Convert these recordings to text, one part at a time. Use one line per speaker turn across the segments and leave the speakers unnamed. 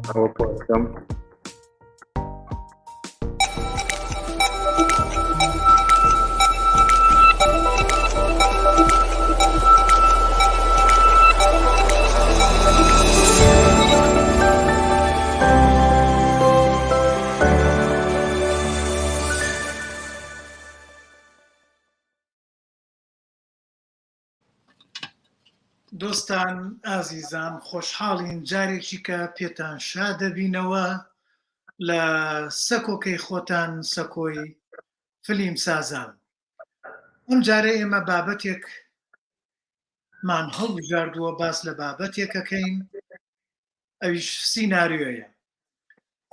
ئەوە پۆستکەم.
دۆستان ئازیزان خۆشحاڵین جارێکی کە پێتان شا دەبینەوە لە سەکۆکەی خۆتان سەکۆی فلیم سازان. ئەم جارە ئێمە بابەتێکمان هەڵبژاردووە باس لە بابەتێکەکەین، ئەویش سیناریۆیە.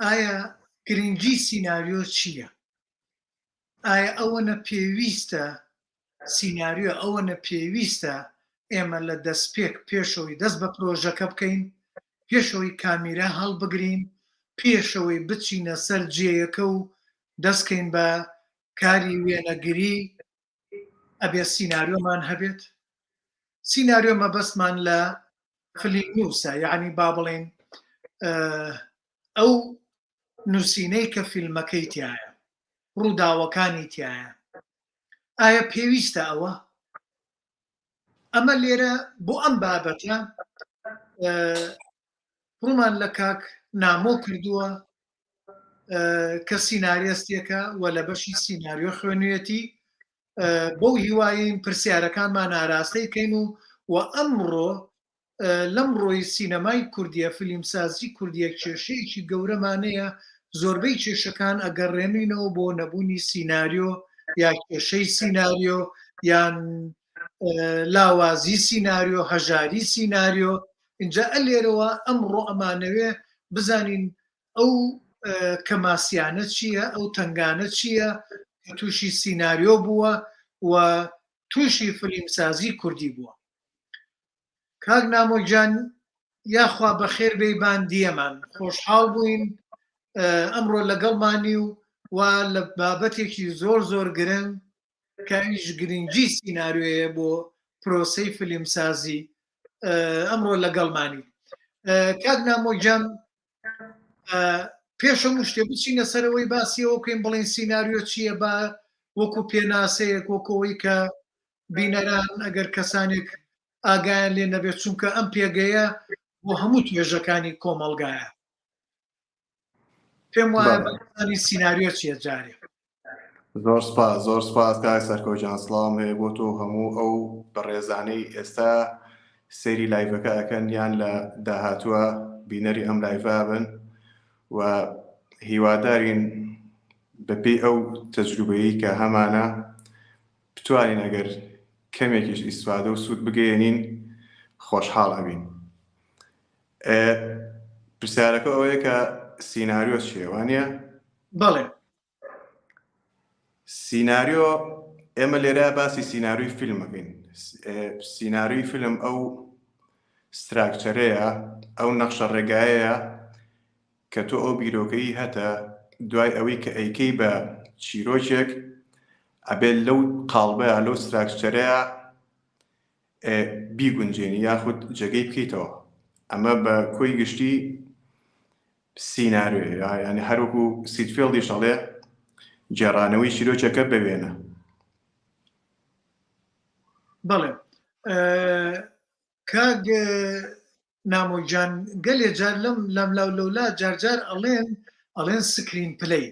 ئایا گرنگی سیناریۆ چییە؟ ئایا ئەوەنە پێویستە سیناریۆ ئەوەنە پێویستە ئێمە لە دەستپێک پێشەوەی دەست بە پرۆژەکە بکەین، پێشەوەی کامیرا هەڵبگرین، پێشەوەی بچینە سەر جێیەکە و دەستکەین بە کاری وێنەگری، ئەبێ سیناریۆمان هەبێت؟ سیناریۆ مەبەستمان لە فلیم نووسە، یعنی با بڵێن ئەو نووسینەی کە فیلمەکەی تایە، ڕووداوەکانی تایە. ئایا پێویستە ئەوە؟ ئەمە لێرە بۆ ئەم بابەتە ڕوومان لە کاک نامۆ کردووە کە سیناریۆستێکە و لە بەشی سیناریۆ خوێنوێتی، بۆ هیوایین پرسیارەکانمان ئاراستەی کەین و ئەمڕۆ لەم ڕۆی سینەمای کوردیە، فیلمسازی کوردیە کێشەیەکی گەورەمانەیە. زۆربەی کێشەکان ئەگەڕێنینەوە بۆ نەبوونی سیناریۆ یا کێشەی سیناریۆ یان لاوازی سیناریۆ، هەژاری سیناریۆ. اینجا ئەلێرەوە ئەمڕۆ ئەمانەوێ بزانین ئەو کەماسیانە چییە، ئەو تنگانە چییە کە تووشی سیناریۆ بووە و تووشی فیلمسازی کوردی بووە. کاک نامۆگیان یاخوا بەخێر بێی باندیەمان، خۆشحاڵ بووین ئەمڕۆ لەگەڵمانی و لە بابەتێکی زۆر زۆر گرنگ کە ئیش گرنگی سیناریۆیە بۆ پرۆسەی فیلمسازی ئەمڕۆ لەگەڵمانی. کاک نامۆگیان پێشەم شتێ بچینە سەرەوەی باسیەوە بکەین، بڵێن سیناریۆ چییە، بە وەکو پێناسەیەک، وەکەوەی کە بینەران ئەگەر کەسانێک ئاگایان لێ نەبێت، چونکە ئەم پێگەیە بۆ هەموو توێژەکانی کۆمەڵگایە. پێم وایە بەڵێنی سیناریۆ چییە جارێ؟
زۆر سپاس کاک سەرکۆجان، سڵام هەیە بۆ تۆ هەموو ئەو بەڕێزانەی ئێستا سەیری لایڤەکە ئەکەن یان لە داهاتووە بینەری ئەم لایڤە بن و هیوادارین بەپێی ئەو تەجروبەیی کە هەمانە بتوانین ئەگەر کەمێکیش ئیسفادە و سوود بگەێنین خۆشحاڵ ئەبین. پرسیارەکە ئەوەیە کە سیناریۆ چییە، وانە؟
بەڵێ.
سیناریۆ ئێمە لێرە باسی سیناریۆی فیلمەکەین. سیناریۆی فیلم ئەو ستراکچەرەیە، ئەو نەخشە ڕێگایەیە کە تۆ ئەو بیرۆکەی هەتە دوای ئەوەی کە ئەیکەی بە چیرۆکێک ئەبێت لەو قاڵبەیە لەو ستراکچەرەیە بیگونجێنی یاخود جێگەی بکەیتەوە. ئەمە بە کۆی گشتی سیناریۆیە، یعنی هەروەکو سیدفیلدی شەڵێ جێڕانەوەی چیرۆکێکە بوێنە.
بەڵێ. کاک نامۆگیان گەلێ جار لەم لەولا جارجار ئەڵێن سکرین پلەی،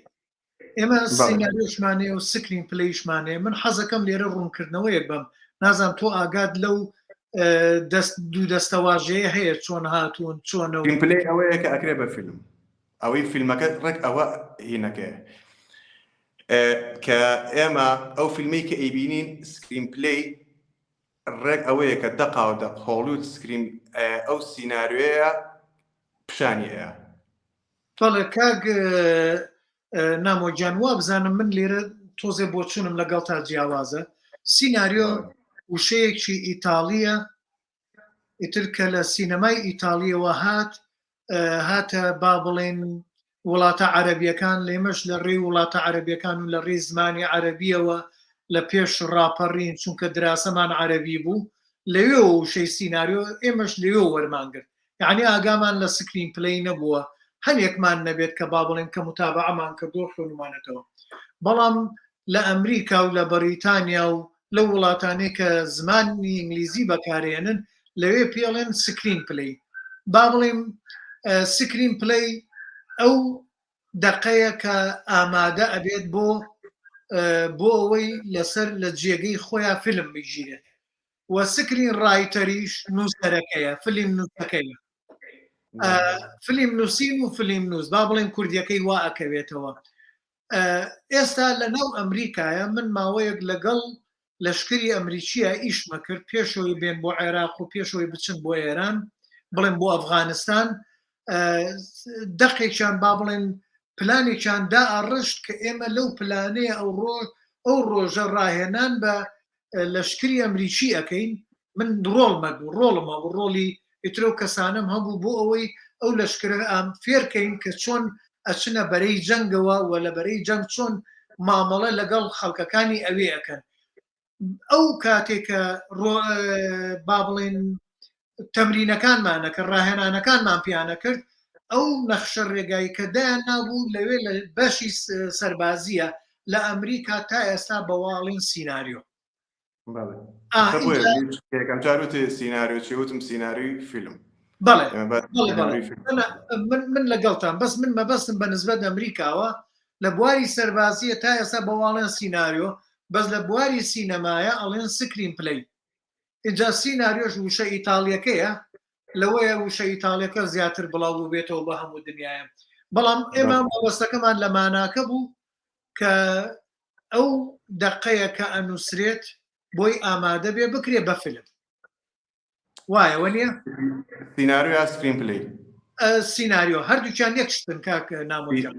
ئێمە سیناریۆشمانەیە و سکرین پلەیشمانەیە. من حەزەکەم لێرە ڕوونکردنەوەیەک بم، نازانم تۆ ئاگات لەو دوو دەستەواژەیە هەیە چۆن هاتوون چۆنە؟
سکرین پلەی ئەوەیە کە ئەکرێ بە فیلم، ئەوەی فیلمەکە ڕێک ئەوە هینەکەیە کە ئێمە ئەو فیلمی کە ئەیبینین سکرین پلەی ڕێک ئەوەیە کە دەقا و دەق هۆڵیوود سکرین ئەو سیناریۆیە پیشانیەیە.
بەڵێ. کاک نامۆگیان وا بزانم من لێرە تۆزێ بۆ چوونم لەگەڵ تا جیاوازە، سیناریۆ وشەیەکی ئیتاڵیە، ئیتر کە لە سینەمای ئیتاڵیەوە هاتە با بڵێن وڵاتە عەرەبیەکان، لێمەش لە ڕێی وڵاتە عەرەبیەکان و لە ڕێی زمانی عەرەبیەوە لە پێش ڕاپەڕین، چونکە دراسەمان عەرەبی بوو، لەوێ وشەی سیناریۆ ئێمەش لەوێ وەرمانگرت، یعنی ئاگامان لە سکرین پلەی نەبووە هەنێکمان نەبێت کە با بڵێن کە متابعەمان کردو خوێنمانەتەوە بەڵام لە ئەمریکا و لە بەریتانیا و لە وڵاتانەی کە زمانی ئینگلیزی بەکارێنن لەوێ پێڵێن سکرین پلی با بڵێم سکرین پلی ئەو دەقەیە کە ئامادە ئەبێت بۆ ئەوەی لەسەر لە جێگەی خۆیان فیلم بژیرێت و سکرین ڕایتەریش نووسەرەکەیە فیلم نووسەکەیە فیلم نووسین و فیلم نووس با بڵێن کوردیەکەی وا ئەکەوێتەوە ئێستا لە ناو ئەمریکایە من ماوەیەک لەگەڵ لەشکری ئەمریکیە ئیشمە کرد پێشەوەی بێن بۆ عێراق و پێشەوەی بچن بۆ ئێران بڵێن بۆ ئەفغانستان دەقێکیان با بڵێن پلانێکیان دا ئاڕشت کە ئێمە لەو پلانەیە ئەو ڕۆژە ڕاهێنان بە لەشکری ئەمریکی ئەەکەین من ڕۆڵمە ڕۆڵی ئیترە و کەسانم هەبوو بۆ ئەوەی ئەو لەشکرە ئام فێرکەین کە چۆن ئەچنە بەرەی جەنگەوە و لە بەرەی جەنگ چۆن مامەڵە لەگەڵ خەڵکەکانی ئەوێ ئەەکەن ئەو کاتێکە با بڵێن تەمرینەکانمانە کە ڕاهێنانەکانمان پیانە کرد ئەو نەخشە ڕێگایی کە دایان نابوو لەوێ لە بەشی سەربازیە لە ئەمریکا تا ئێستا بەواڵین سیناریۆ
یەکەم جاروتی سیناریۆ چی وتم سیناریۆی فیلم
بەڵێ من لەگەڵتان بەس من مەبەستم بە نسبەت ئەمریکاوە لە بواری سەربازیە تا ئێستا بەواڵێن سیناریۆ بەس لە بواری سینەمایە ئەڵێن سکرین پلی اینجا سیناریۆش وشە ئیتاڵیەکەیە لەوەیە وشە ئیتاڵیەکە زیاتر بڵاو بێتەوە بە هەموو دنیاە بەڵام ئێمە مەبەستەکەمان لە ماناکە بوو کە ئەو دەقەیە کە ئەنووسرێت بۆی ئامادە بێ بکرێ بە فیلم وایەوە نییە
سیناریۆ یا سکرین پلی
سیناریۆ هەردووچیان یەک شتن کاکە نامۆجان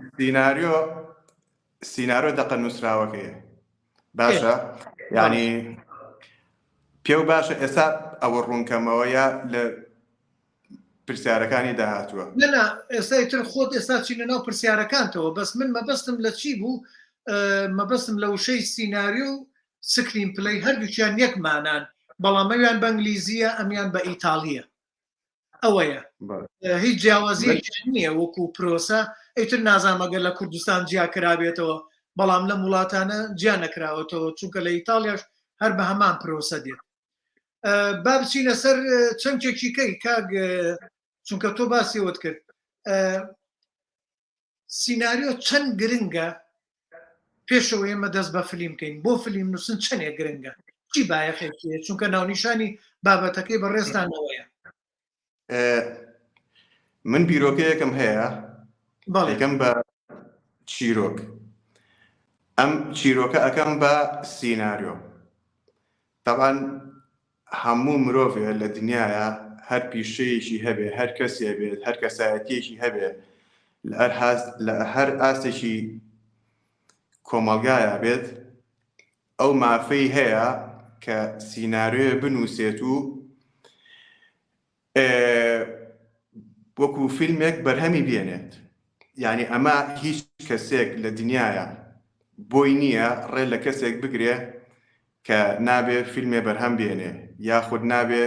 سیناریۆ دەقە نووسراوەکەیە باشە ینی پێ و باشە ئێستا ئەوە ڕوونکەمەوە یا لە پرسیارەکانی داهاتووە
نەنا ئێستای تر خۆت ئێستا چینە ناو پرسیارەکانتەوە بەس من مەبەستم لە چی بوو مەبەستم لە وشەی سیناریۆ و سکرین پلی هەردووچیان یەکمانان بەڵام ئەویان بە ئەنگلیزیە ئەمیان بە ئیتاڵیە ئەوەیە هیچ جیاوازیەکی نییە وەکو پرۆسە ئەیتر نازانمەگەر لە کوردستان جیا کرابێتەوە بەڵام لە وڵاتانە جیا نەکراوەتەوە چونکە لە ئیتاڵیاش هەر بە هەمان پرۆسە دێت با بچینە سەر چەندێکی کەی کاک چونکە تۆ باسیەوەت کرد سیناریۆ چەند گرنگە پێشەوە ئێمە دەست بە فیلم بکەین بۆ فیلم نووسن چەندێک گرنگە چی بایەخێکیە چونکە ناونیشانی بابەتەکەی بەڕێستانەوەیە
من بیرۆکەیەکم هەیە یەکەم بە چیرۆک ئەم چیرۆکە ئەەکەم بە سیناریۆ طبعاً هەموو مرۆڤێ لە دنیاە هەر پیشەیەکی هەبێ هەر کەسێ بێت هەر کەسایەتیەکی هەبێ لە هەر ئاستێکی کۆمەلگایە بێت ئەو مافەی هەیە کە سیناریۆ بنووسێت و وەکو فیلمێک بەرهەمی بێنێت یعنی ئەمە هیچ کەسێک لە دنیاە بۆی نییە ڕێ لە کەسێک بگرێ کە نابێ فیلمێ بەرهەم بێنێ یاخود نابێ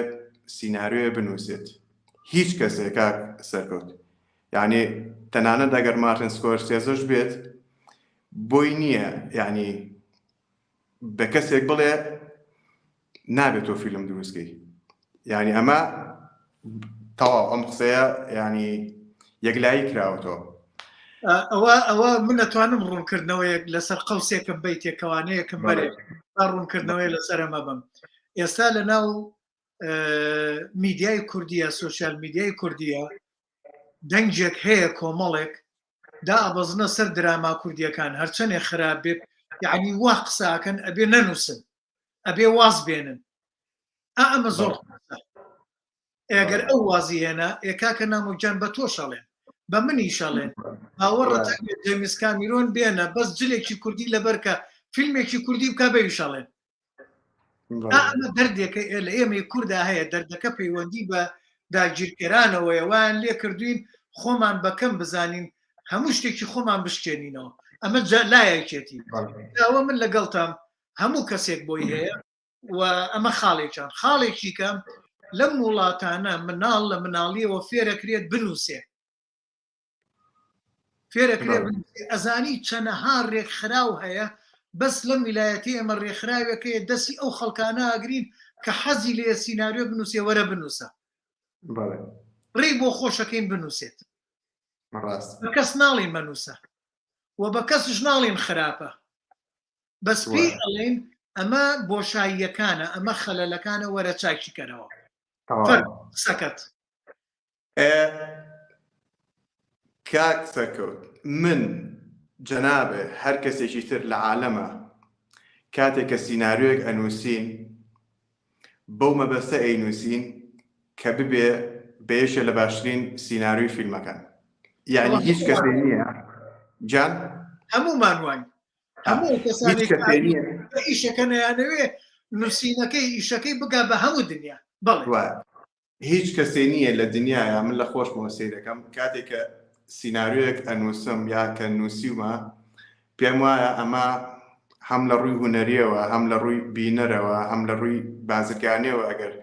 سیناریۆ بنووسێت هیچ کەسێکا سەرکەوت یعنی تەنانەت ئەگەر مارتن سکۆرسێزش بێت بۆی نییە یعنی بە کەسێک بڵێ نابێت تۆ فیلم دروستکەی یعنی ئەمە تەواو ئەم قسەیە یعنی یەکلایی کراوەتەوە
ئەوە من نەتوانم ڕوونکردنەوەیەک لەسەر قەوسێکم بەیتێکەوانەیەکم بەرێ ڕوونکردنەوەی لەسەرە مەبم ئێستا لە ناو میدیای کوردیە سوشیال میدیای کوردیە دەنگێک هەیە کۆمەڵێک دا ئەبەزنە سەر دراما کوردیەکان هەرچەندێ خراپ بێت یعنی وا قساکەن ئەبێ نەنووسن ئەبێ واز بێنن ئەمە زۆر ئەگەر ئەو وازی هێنا ئێکاکە نامۆجان بە تۆ شەڵێن بە منی شەڵێن هاوەڕەت جەیمس کامیرۆن بێنە بەس جلێکی کوردی لەبەرکە فیلمێکی کوردی بکە بەوی شەڵێن ئەمە دەردێکە لە ئێمە کووردا هەیە دەردەکە پەیوەندی بە داگیرکەرانەوەی وان لێ کردوین خۆمان بەکەم بزانین هەموو شتێکی خۆمان بشکێنینەوە ئەمە لایەکێتی ئەوە من لەگەڵتان هەموو کەسێک بۆی هەیە و ئەمە خاڵێکیان خاڵێکی کەم لەم وڵاتانە مناڵ لە مناڵیەوە فێرەکرێت بنووسێ فێرەکرێ ئەزانی چەنەها ڕێکخراو هەیە بەس لەم ویلایەتی ئەمە ڕێکخراوێکەیە دەستی ئەو خەڵکانە ئاگرین کە حەزی لێ سیناریۆ بنووسێ وەرە بنووسە ڕێ بۆ خۆشەکەین بنووسێت بە کەس ناڵین بنووسە و بە کەسش ناڵین خراپە بەس پێی ئەڵێن ئەمە بۆشاییەکانە ئەمە خەلەلەکانە وەرە چاکی کەرەوە سەکەت
کاک سەرکەوت من جەنابێ هەر کەسێکی تر لە عالەمە کاتێک کە سیناریۆیەک ئەنووسین بەو مەبەستە ئەینووسین کە ببێ بەیەشە لە باشترین سیناریۆی فیلمەکان یعنی هیچ کەسێ نییە جان
هەمومان وای هەموو کەسانی ئیشەکە نەیانەوێ نووسینەکەی ئیشەکەی بگا بە هەموو دنیا بەڵێ
هیچ کەسێ نییە لە دنیاە من لە خۆشمەوە سەیر دەکەم کاتێک کە سیناریۆیەک ئەنووسم یا کە نووسیومە پێم وایە ئەمە هەم لە ڕووی هونەریەوە هەم لە ڕووی بینەرەوە هەم لە ڕووی بازرگانیەوە ئەگەر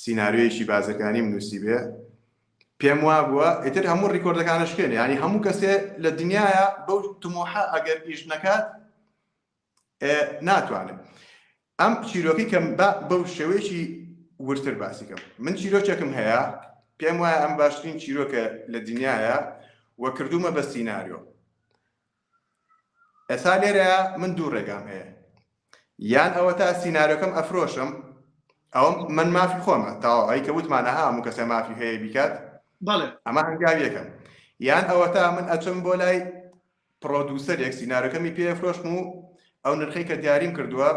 سیناریۆیەکی بازرگانی نووسی بێ پێم وا بووە ئیتر هەموو ڕیکۆردەکانە شکێنێ ینی هەموو کەسێ لە دنیاە بەو تمۆحە ئەگەر ئیش نەکات ناتوانێت ئەم چیرۆکی کەم بەو شێوەیەکی ورتر باسیکەم من چیرۆکێکم هەیە پێم وایە ئەم باشترین چیرۆکە لە دنیاە وە کردومە بە سیناریۆ ئێستا لێرەیە من دوو ڕێگام هەیە یان ئەوە تا سیناریۆکەم ئەفرۆشم ئەوم من مافی خۆمە تاوا ئەی کە وتمانەها هەموو کەسێ مافی هەیە بیکات ئەمە هەنگاویەکەم یان ئەوە تا من ئەچم بۆ لای پرۆدوسەرێک سیناریۆکەمی پێفرۆشم و ئەو نرخی کە دیاریم کردووە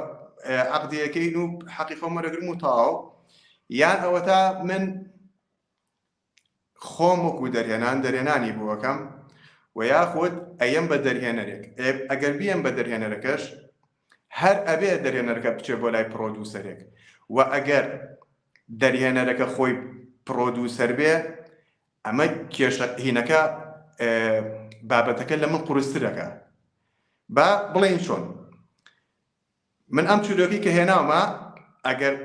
عەقدیەکەین و حەقی خۆم وەرەگرم و تاو یان ئەوە تا من خۆم وەکو دەرهێنانی بۆەکەم و یاخود ئەیەم بە دەرهێنەرێک ئەگەر بیەم بە دەرهێنەرەکەش هەر ئەبێ دەرهێنەرەکە بچێ بۆ لای پرۆدوسەرێک و ئەگەر دەرهێنەرەکە خۆی پرۆدوسەر بێ ئەمە کێشهینەکە بابەتەکە لە من قورسترەکە با بڵێن چۆن من ئەم چیرۆکی کە هێناومە ئەگەر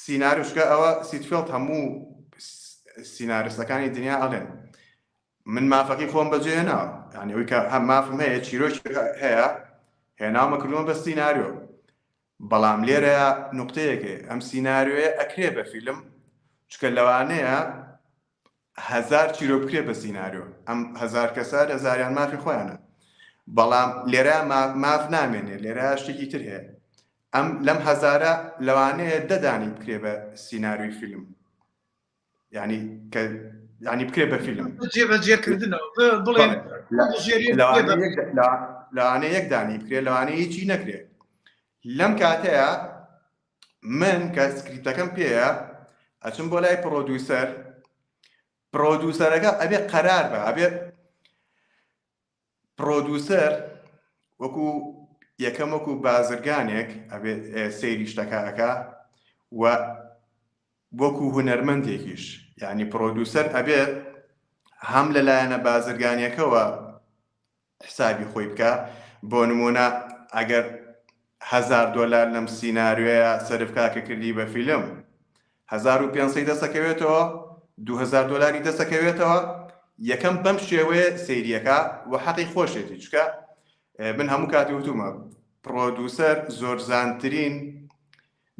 سیناریۆشکە ئەوە سیتفیلد هەموو سیناریستەکانی دنیا ئەڵێن من مافەکەی خۆم بەجێ هێناوە یعنی ئەوەی کە هەم مافم هەیە چیرۆکی هەیە هێناومە کردومە بە سیناریۆ بەڵام لێرەیە نوقتەیەکێ ئەم سیناریۆیە ئەکرێ بە فیلم چکە لەوانەیە هەزار چیرۆ بکرێ بە سیناریۆ ئەم هەزار کەسە هەزاریان مافی خۆیانە بەڵام لێرە ماف نامێنێ لێرە شتێکی تر هەیە ئەم لەم هەزارە لەوانەیە دەدانی بکرێ بە سیناریۆی فیلم ینی بکرێ بە فیلم
جێبەجێکردنەوە بڵێن
لەوانەیە یەک دانی بکرێ لەوانەیە هیچی نەکرێ لەم کاتەیە من کە سکریپتەکەم پێیە ئەچم بۆ لای پرۆدوسەرەکە ئەبێ قەرار بە ئەبێ پرۆدوسەر وەکو یەکەم وەکو بازرگانێک ئەبێ سەیری شتەکەکە و وەکو هونەرمەندێکیش یعنی پرۆدوسەر ئەبێ هەم لەلایەنە بازرگانیەکەوە حسابی خۆی بکە بۆ نمونە ئەگەر $1000 لەم سیناریۆیە سەرفکاکە کردی بە فیلم 1500 دەسەکەوێتەوە $2000 دەسەکەوێتەوە یەکەم بەم شێوەیە سەیریەکە و حەقی خۆشێتی چکە من هەموو کاتی وتومە پرۆدوسەر زۆر زانترین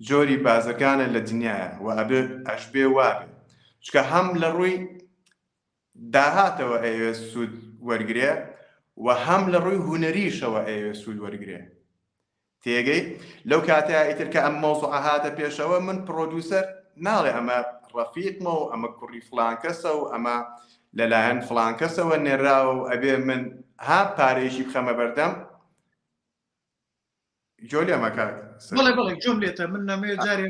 جۆری بازرگانە لە دنیاە و ئەبێ ئەشبێ وابێ چکە هەم لە ڕووی داهاتەوە ئەوێ سوود وەرگێ و هەم لە ڕووی هونەریشەوە ئەوێ سوود وەرگێ تێگەی لەو کاتەیە ئیتر کە ئەم مۆزوعە هاتە پێشەوە من پرۆدوسەر ناڵێ ئەمە ڕەفیقمە و ئەمە کوڕی فڵان کەسە و ئەمە لەلایەن فڵان کەسەوە نێراوە و ئەبێ من ها پارێژی بخەمە بەردەم جۆلی ئەمە کاک
بڵێ جملێتە من نامەیە جارێ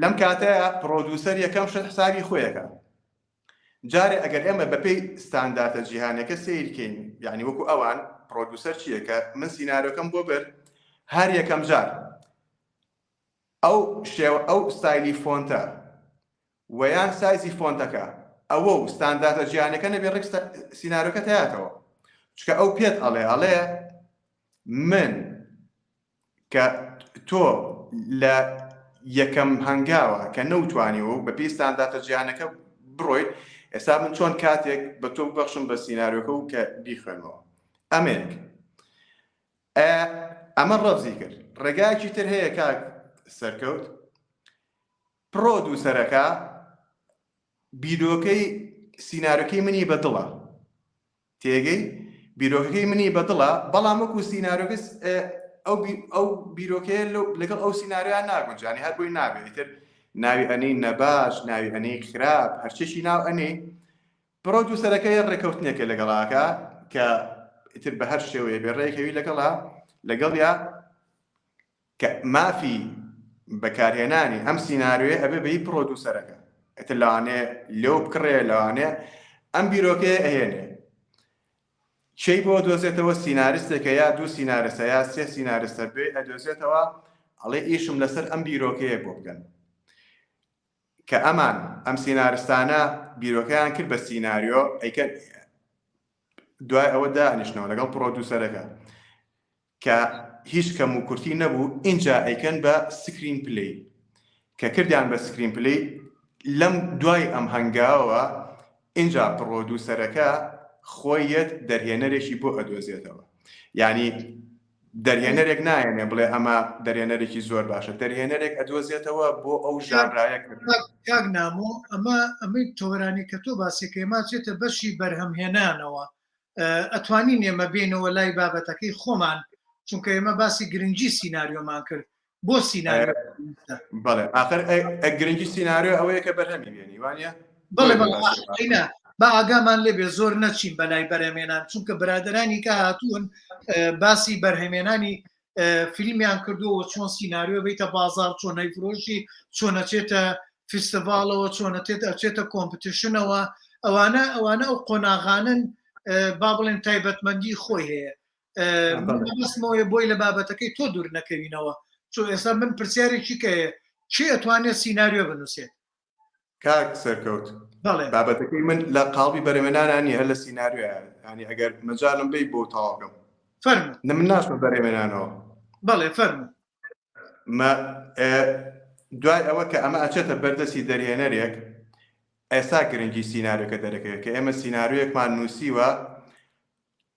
لەم کاتەیە پرۆدوسەر یەکەم شت حسابی خۆیەکە جارێ ئەگەر ئێمە بەپێی ستانداردە جیهانەکە سیرکەین یعنی وەکو ئەوان پرۆدوسەر چیەکە من سیناریۆکەم بۆ برد هەر یەکەم جار ئەو ستایلی فۆنتە ویان سایزی فۆنتەکە ئەوە و ستانداردە جیهانەکە نەبێ ڕێک سیناریۆکە تایاتەوە چکە ئەو پێت ئەڵێ من کە تۆ لە یەکەم هەنگاوە کە نەوتوانی و بەپێی ستانداردە جیهانەکە بڕۆیت ئێستا من چۆن کاتێک بە تۆ ببەخشم بە سیناریۆکە و کە بیخوێنەوە ئەمێک ئەمە ڕەفزی کرد ڕێگایەکی تر هەیە کاک سەرکەوت پرۆدوسەرەکە بیرۆکەی سیناریۆکەی منی بەدڵە تێگەی بیرۆکەکەی منی بەدڵە بەڵام وەکو سیناریۆکە ئەو بیرۆکەیە لەگەڵ ئەو سیناریۆیان ناگونجانی هەر بۆی نابێت تر ناوی ئەنەی نەباش ناوی ئەنەی خراپ هەرچێکی ناو ئەنەی پرۆدوسەرەکەی ڕێکەوتنێکە لەگەڵاکە کە ئیتر بە هەر شێوەیە بێ ڕێکەوی لەگەڵیا کە مافی بەکارهێنانی ئەم سیناریۆیە ئەبێ بەی پرۆدوسەرەکە ئیتر لەوانەیە لەو بکڕێ لەوانەیە ئەم بیرۆکەیە ئەهێنێ چی بۆ دۆزێتەوە سیناریستێکە یا دوو سیناریستە یا سێ سیناریستە بێ ئەدۆزێتەوە ئەڵێ ئیشم لەسەر ئەم بیرۆکەیە بۆ بکەن کە ئەمان ئەم سیناریستانە بیرۆکەیان کرد بە سیناریۆ ئەیکە دوای ئەوە دانیشتنەوە لەگەڵ پرۆدوسەرەکە کە هیچ کەم و کورتی نەبوو اینجا ئەیکەن بە سکرین پلەی کە کردیان بە سکرین پلەی لەم دوای ئەم هەنگاوە اینجا پرۆدوسەرەکە خۆیەت دەرهێنەرێکی بۆ ئەدۆزێتەوە یعنی دەرهێنەرێک نایەنێ بڵێ ئەمە دەرهێنەرێکی زۆر باشە دەرهێنەرێک ئەدۆزێتەوە بۆ ئەو ژانرایە
کاک نامۆ ئەمەی تۆرانی کە تۆ باسیەکەی ماچێتە بەشی بەرهەمهێنانەوە ئەتوانین ئێمە بێنەوە لای بابەتەکەی خۆمان چونکە ئێمە باسی گرنگی سیناریۆمان کرد بۆ سیناریۆ
بەڵێ ئاخر گرنگی سیناریۆ ئەوەیە کە بەرهەمی بێنی وانە
بەڵێ بە ئاگامان لێبێ زۆر نەچین بەلای بەرهەمێنان چونکە برادرانی کە هاتوون باسی بەرهەمێنانی فیلمیان کردووە چۆن سیناریۆ بیتە بازار چۆن نەیفرۆشی چۆنەچێتە فستیڤالەوە چۆنەچێتە کۆمپتیشنەوە ئەوانە ئەو قۆناغانن با بڵێن تایبەتمەندی خۆی هەیە بەستمەوەی بۆی لە بابەتەکەی تۆ دوور نەکەوینەوە چۆ ئێستا من پرسیارێکی کەیە چی ئەتوانێت سیناریۆ بنووسێت
کاک سەرکەوت بابەتەکەی من لە قاڵبی بەرهەمێنانانی هەر لە سیناریۆیە ینی ئەگەر مەجالم بێ بۆ تاواکەم
فەرموو
من ناشمە بەرهەمێنانەوە
بەڵێ فەرموو
دوای ئەوە کە ئەمە ئەچێتە بەردەستی دەرهێنەرێک ئێستا گرنگی سیناریۆکە دەرەکەوێت کە ئێمە سیناریۆیەکمان نووسیوە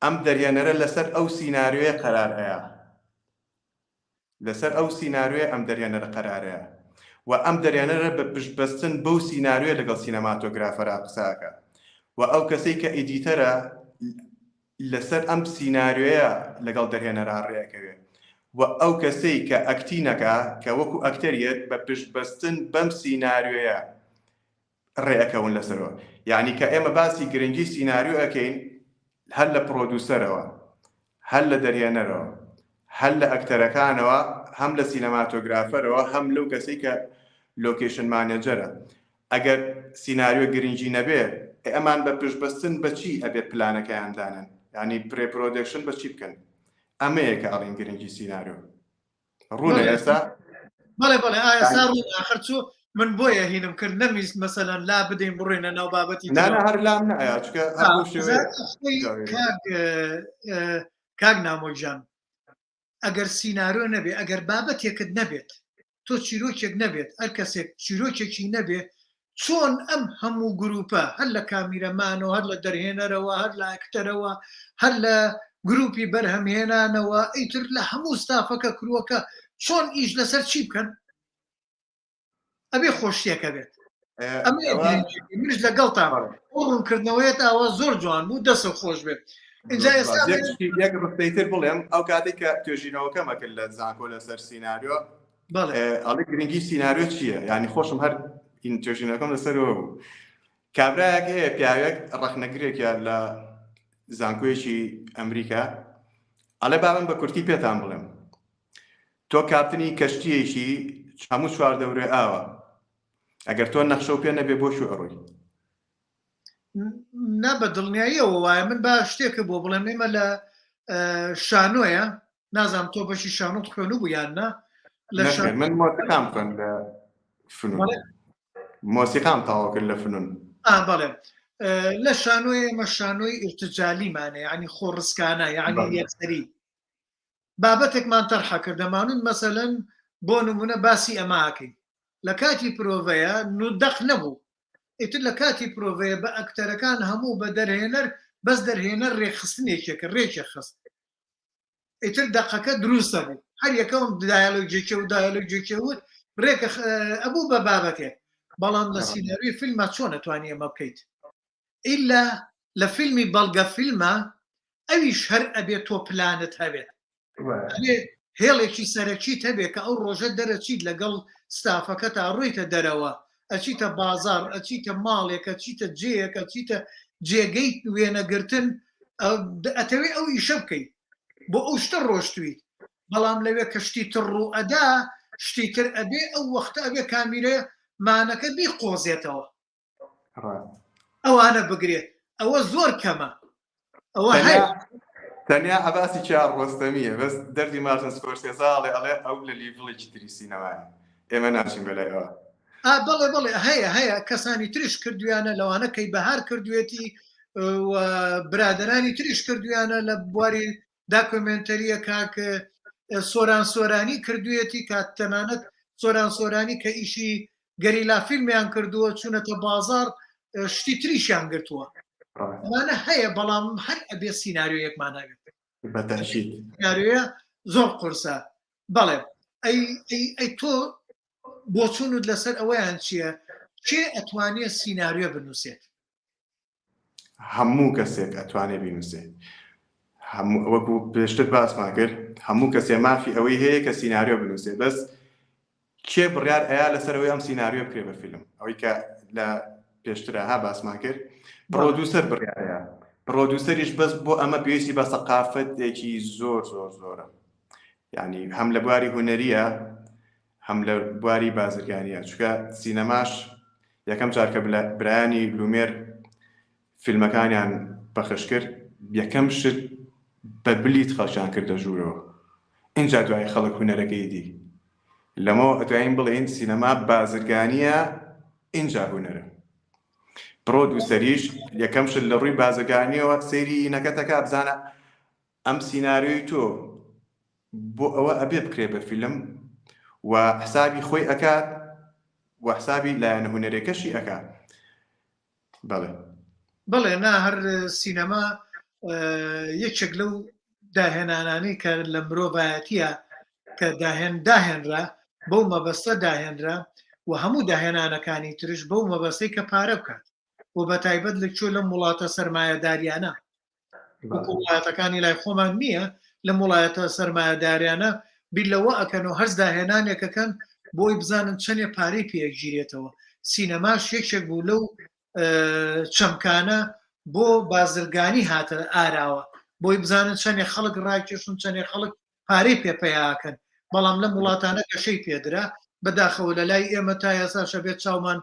ئەم دەرهێنەرە لەسەر ئەو سیناریۆیە قەرارەیە لەسەر ئەو سیناریۆیە ئەم دەرهێنەرە قەرارەیە و ئەم دەرهێنەرە بە پشتبەستن بەو سیناریۆیە لەگەڵ سینەماتۆگرافەرا قساکە و ئەو کەسەی کە ئیدیتەرە لەسەر ئەم سیناریۆیە لەگەڵ دەرهێنەرا ڕێەکەوێت و ئەو کەسەی کە ئەکتینەکە کە وەکو ئەکتەریەت بە پشتبەستن بەم سیناریۆیە ڕێەکەون لەسەرەوە یعنی کە ئێمە باسی گرنگی سیناریۆ ئەەکەین هەر لە پرۆدوسەرەوە هەر لە دەرهێنەرەوە هەر لە ئەکتەرەکانەوە هەم لە سینەماتۆگرافەرەوە هەم لەو کەسەی کە لۆکیشن مانێجەرە ئەگەر سیناریۆ گرنگی نەبێ ئەمان بە پشتبەستن بەچی ئەبێت پلانەکەیاندانن ینی پرێپرۆدەکشن بەچی بکەن ئەمەیە کە ئەڵین گرنگی سیناریۆ ڕوونە ئێستا
بەڵێ ئاستا ڕوون ئاخر چوو من بۆیە هینم کرد نەویست مەسەلەن لا بدەین بڕێنە ناو بابەتی
هەر لام نایە چکە
کاک نامۆژان ئەگەر سیناریۆ نەبێ ئەگەر بابەتێکت نەبێت تۆ چیرۆکێک نەبێت هەر کەسێک چیرۆکێکی نەبێ چۆن ئەم هەموو گروپە هەر لە کامیرەمانەوە هەر لە دەرهێنەرەوە هەر لە ئەکتەرەوە هەر لە گروپی بەرهەمهێنانەوە ئیتر لە هەموو ستافەکە کرووەکە چۆن ئیش لەسەر چی بکەن ئەبێ خۆشیەکە بێت منش لەگەڵتا ڕوونکردنەوەیەت ئاوە زۆر جوان بوو دەسە خۆش بێت
یەک ڕستەیتر بڵێم ئەو کاتێک کە توێژینەوەکەمە کرد لە زانکۆ لەسەر سیناریۆ ئەڵێ گرنگی سیناریۆ چییە ینی خۆشم هەر این توێژینەکەم لەسەرەوە بوو کابراایەک هەیە پیاوێک ڕەخنەگرێکە لە زانکۆیەکی ئەمریکا ئەڵێ بابم بە کورتی پێتان بڵێم تۆ کاپتنی کەشتیەکی هەموو چوار دەورێ ئاوە ئەگەر تۆ نەخشە و پێ نەبێ بۆ شو ئەڕۆی
نا بە دڵنیاییەوە وایە من با شتێکە بۆ بڵێم ئێمە لە شانۆیە نازانم تۆ بەشی شانۆت خوێنوو بوو یان نا
من مۆسیقام خوێن لە فنون مۆسیقام تاوا کرد لە فنون
بەڵێ لە شانۆی ئێمە شانۆی ئرتجالیمانە یعنی خۆڕسکانە یعنی یەکسەری بابەتێکمان تەرحە کردەمانون مەسەلەن بۆ نمونە باسی ئەماکەین لە کاتی پرۆڤەیە نودەق نەبوو ئیتر لە کاتی پرۆڤەیە بە ئەکتەرەکان هەموو بە دەرهێنەر بەس دەرهێنەر ڕێخستنێکێکە ڕێکێ خست ئیتر دەقەکە دروستە بوو هەر یەکەم دایالۆجێکە و دایالۆجێکە وت ڕێکە ئەبوو بە بابەتێک بەڵام لە سینەروی فیلمە چۆن نەتوانی ئەمە بکەیت ئیلا لە فیلمی بەڵگە فیلمە ئەویش هەر ئەبێت تۆ پلانت هەبێت هێڵێکی سەرەکیت هەبێت کە ئەو ڕۆژە دەرەچیت لەگەڵ ستافەکە تا ڕوویتە دەرەوە ئەچیتە بازار ئەچیتە ماڵێک ئەچیتە جێیەک ئەچیتە جێگەی وێنەگرتن ئەتەوێ ئەو ئیشە بکەیت بۆ ئەو شتە ڕۆشتویت بەڵام لەوێ کە شتی تر ڕوو ئەدا شتی تر ئەبێ ئەو وەختە ئەبێ کامیرە مانەکە بی قۆزێتەوە ئەوانە بگرێت ئەوە زۆر کەمە ئەوە
تەنیا ئەباسی چار ڕۆستەمیە بەس دەردی مارتن سکۆرسێزاڵێ ئەڵێ ئەو لە لیڤڵێکی تری سینەمایە ئێمە ناچین بەلایەوە
بەڵێ هەیە کەسانی تریش کردویانە لەوانە کەی بەهار کردوێتی برادرانی تریش کردویانە لە بواری داکۆمنتەریە کاک سۆران سۆرانی کردوێتی کات تەنانەت سۆران سۆرانی کە ئیشی گەریلا فیلمیان کردووە چوونەتە بازار شتی تریشیان گرتووە ئەمانە هەیە بەڵام هەر ئەبێ سیناریۆیەکمان هەبێت
بەتەشید
سیناریۆیە زۆر قورسە بەڵێ ئەی تۆ بۆ چوونت لەسەر ئەوەیان چییە چێ ئەتوانێت سیناریۆ بنووسێت
هەموو کەسێک ئەتوانێت بینووسێت وەکو پێشتر باسمان کرد هەموو کەسێ مافی ئەوەی هەیە کە سیناریۆ بنووسێت بەس کێ بڕیار ئەیا لەسەرەوەی ئەم سیناریۆ بکرێ بە فیلم ئەوەی کە لە پێشترەها باسمان کرد پرۆدوسەر بڕیارەیە پرۆدوسەریش بەس بۆ ئەمە پێویستی بە سەقافەتێکی زۆر زۆرە یعنی هەم لە بواری هونەریە هەم لە بواری بازرگانیە چونکە سینەماش یەکەم جار کە برایانی لومێر فیلمەکانیان بەخش کرد یەکەم شت بە بلیت خەڵکیان کردە ژوورەوە اینجا دوای خەڵک هونەرەکەی دی لەمەوە ئەتوانین بڵێن سینەما بازرگانیە اینجا هونەرە پرۆدوسەریش یەکەم شت لە ڕووی بازرگانیەوە سەیری نەکەتەکە بزانە ئەم سیناریۆی تۆ بۆ ئەوە ئەبێ بکرێ بە فیلم و حسابی خۆی ئەکات و حسابی لایەنە هونەرێکەشی ئەکات
بەڵێ نا هەر سینەما یەکێک لەو داهێنانانی کە لە مرۆڤایەتیە کە داهێنرا بەو مەبەستە داهێنرا و هەموو داهێنانەکانی ترش بەو مەبەستەی کە پارە بکات و بە تایبەت لەکوێ لە وڵاتە سەرمایەداریانە وڵاتەکانی لای خۆمان نییە لە وڵاتە سەرمایەداریانە بیر لەوە ئەکەنەوە هەرز داهێنانێکەکەن بۆی بزانن چەندێ پارەی پێگیرێتەوە سینەماش یەکێک بوو لەو چەمکانە بۆ بازرگانی هاتە ئاراوە بۆی بزانن چەندێ خەڵک ڕاکێشن چەندێ خەڵک پارەی پێپەیاکەن بەڵام لە وڵاتانە گەشەی پێدرا بەداخەوە لە لای ئێمە تا ئێساشە بێت چاومان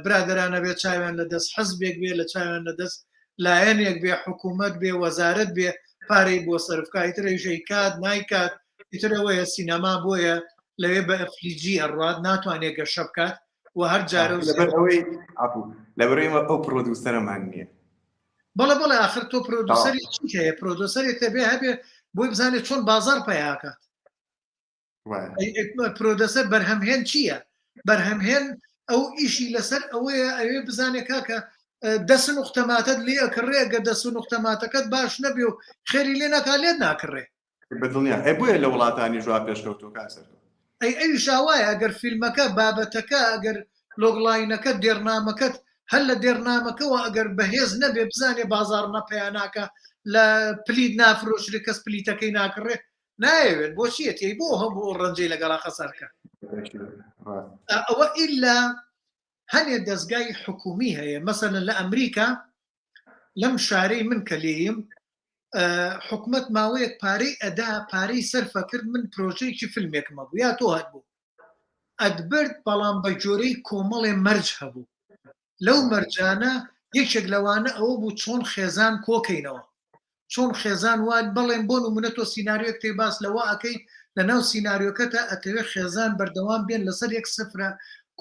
برادرانە بێت چاویان لە دەست حەزبێک بێ لە چاویان لە دەست لایەنێک بێ حکوومەت بێ وەزارەت بێ پارەی بۆ سەرفکە ئیترەژەی کات نایکات ئیترەوەیە سینەما بۆیە لەوێ بە ئەفلیجی ئەڕات ناتوانێت گەشە بکات و هەر جارە
لەبەرەوەی ئەو پرۆدوسەرەمان نییە
بەڵێ آخر تۆ پرۆدوسەری چی هەیە پرۆدوسەرێک هەبێ هەبێ بۆی بزانێت چۆن بازار پەیاکات پرۆدوسەر بەرهەمهێن چییە بەرهەمهێن ئەو ئیشی لەسەر ئەوەیە ئەوێ بزانێت کاکە دەست نوختەماتت لێ ئەکڕێ گە دەست نوختەماتەکەت باش نەبێ و خێری لێ ناکات لێت ناکڕێ
بەدڵنیا بۆیە لە وڵاتانی ژوا پێشکەوتوو کاسەر
ئەوی شاوایە ئەگەر فیلمەکە بابەتەکە ئەگەر لۆگلاینەکە دێرنامەکەت هەر لە دێرنامەکەەوە ئەگەر بەهێز نەبێ بزانێ بازار نەپەیاناکە لە پلید نافرۆشری کەس پلیتەکەی ناکڕێ نایەوێت بۆ چیەتی بۆ هەموو ڕەنجەی لەگەڵا خەسەرکە ئەوە ئیلا هەنێ دەستگای حکومی هەیە مەسەلەن لە ئەمریکا لەم شارەی من کە لێیم حکومت ماوەیەک پارەی ئەدا پارەی سەرفە کرد من پرۆژەیەکی فیلمێکمە بوو یا تۆ هەت بوو ئەدبرد بەڵام بە جۆرەی کۆمەڵێ مەرج هەبوو لەو مەرجانە یەکێک لەوانە ئەوە بوو چۆن خێزان کۆکەینەوە چۆن خێزان وان بەڵێن بۆ نمونە تۆ سیناریۆک تێ باس لەوە ئەەکەی لە ناو سیناریۆکەتە ئەتەوێت خێزان بەردەوام بێن لەسەر یەک سفرە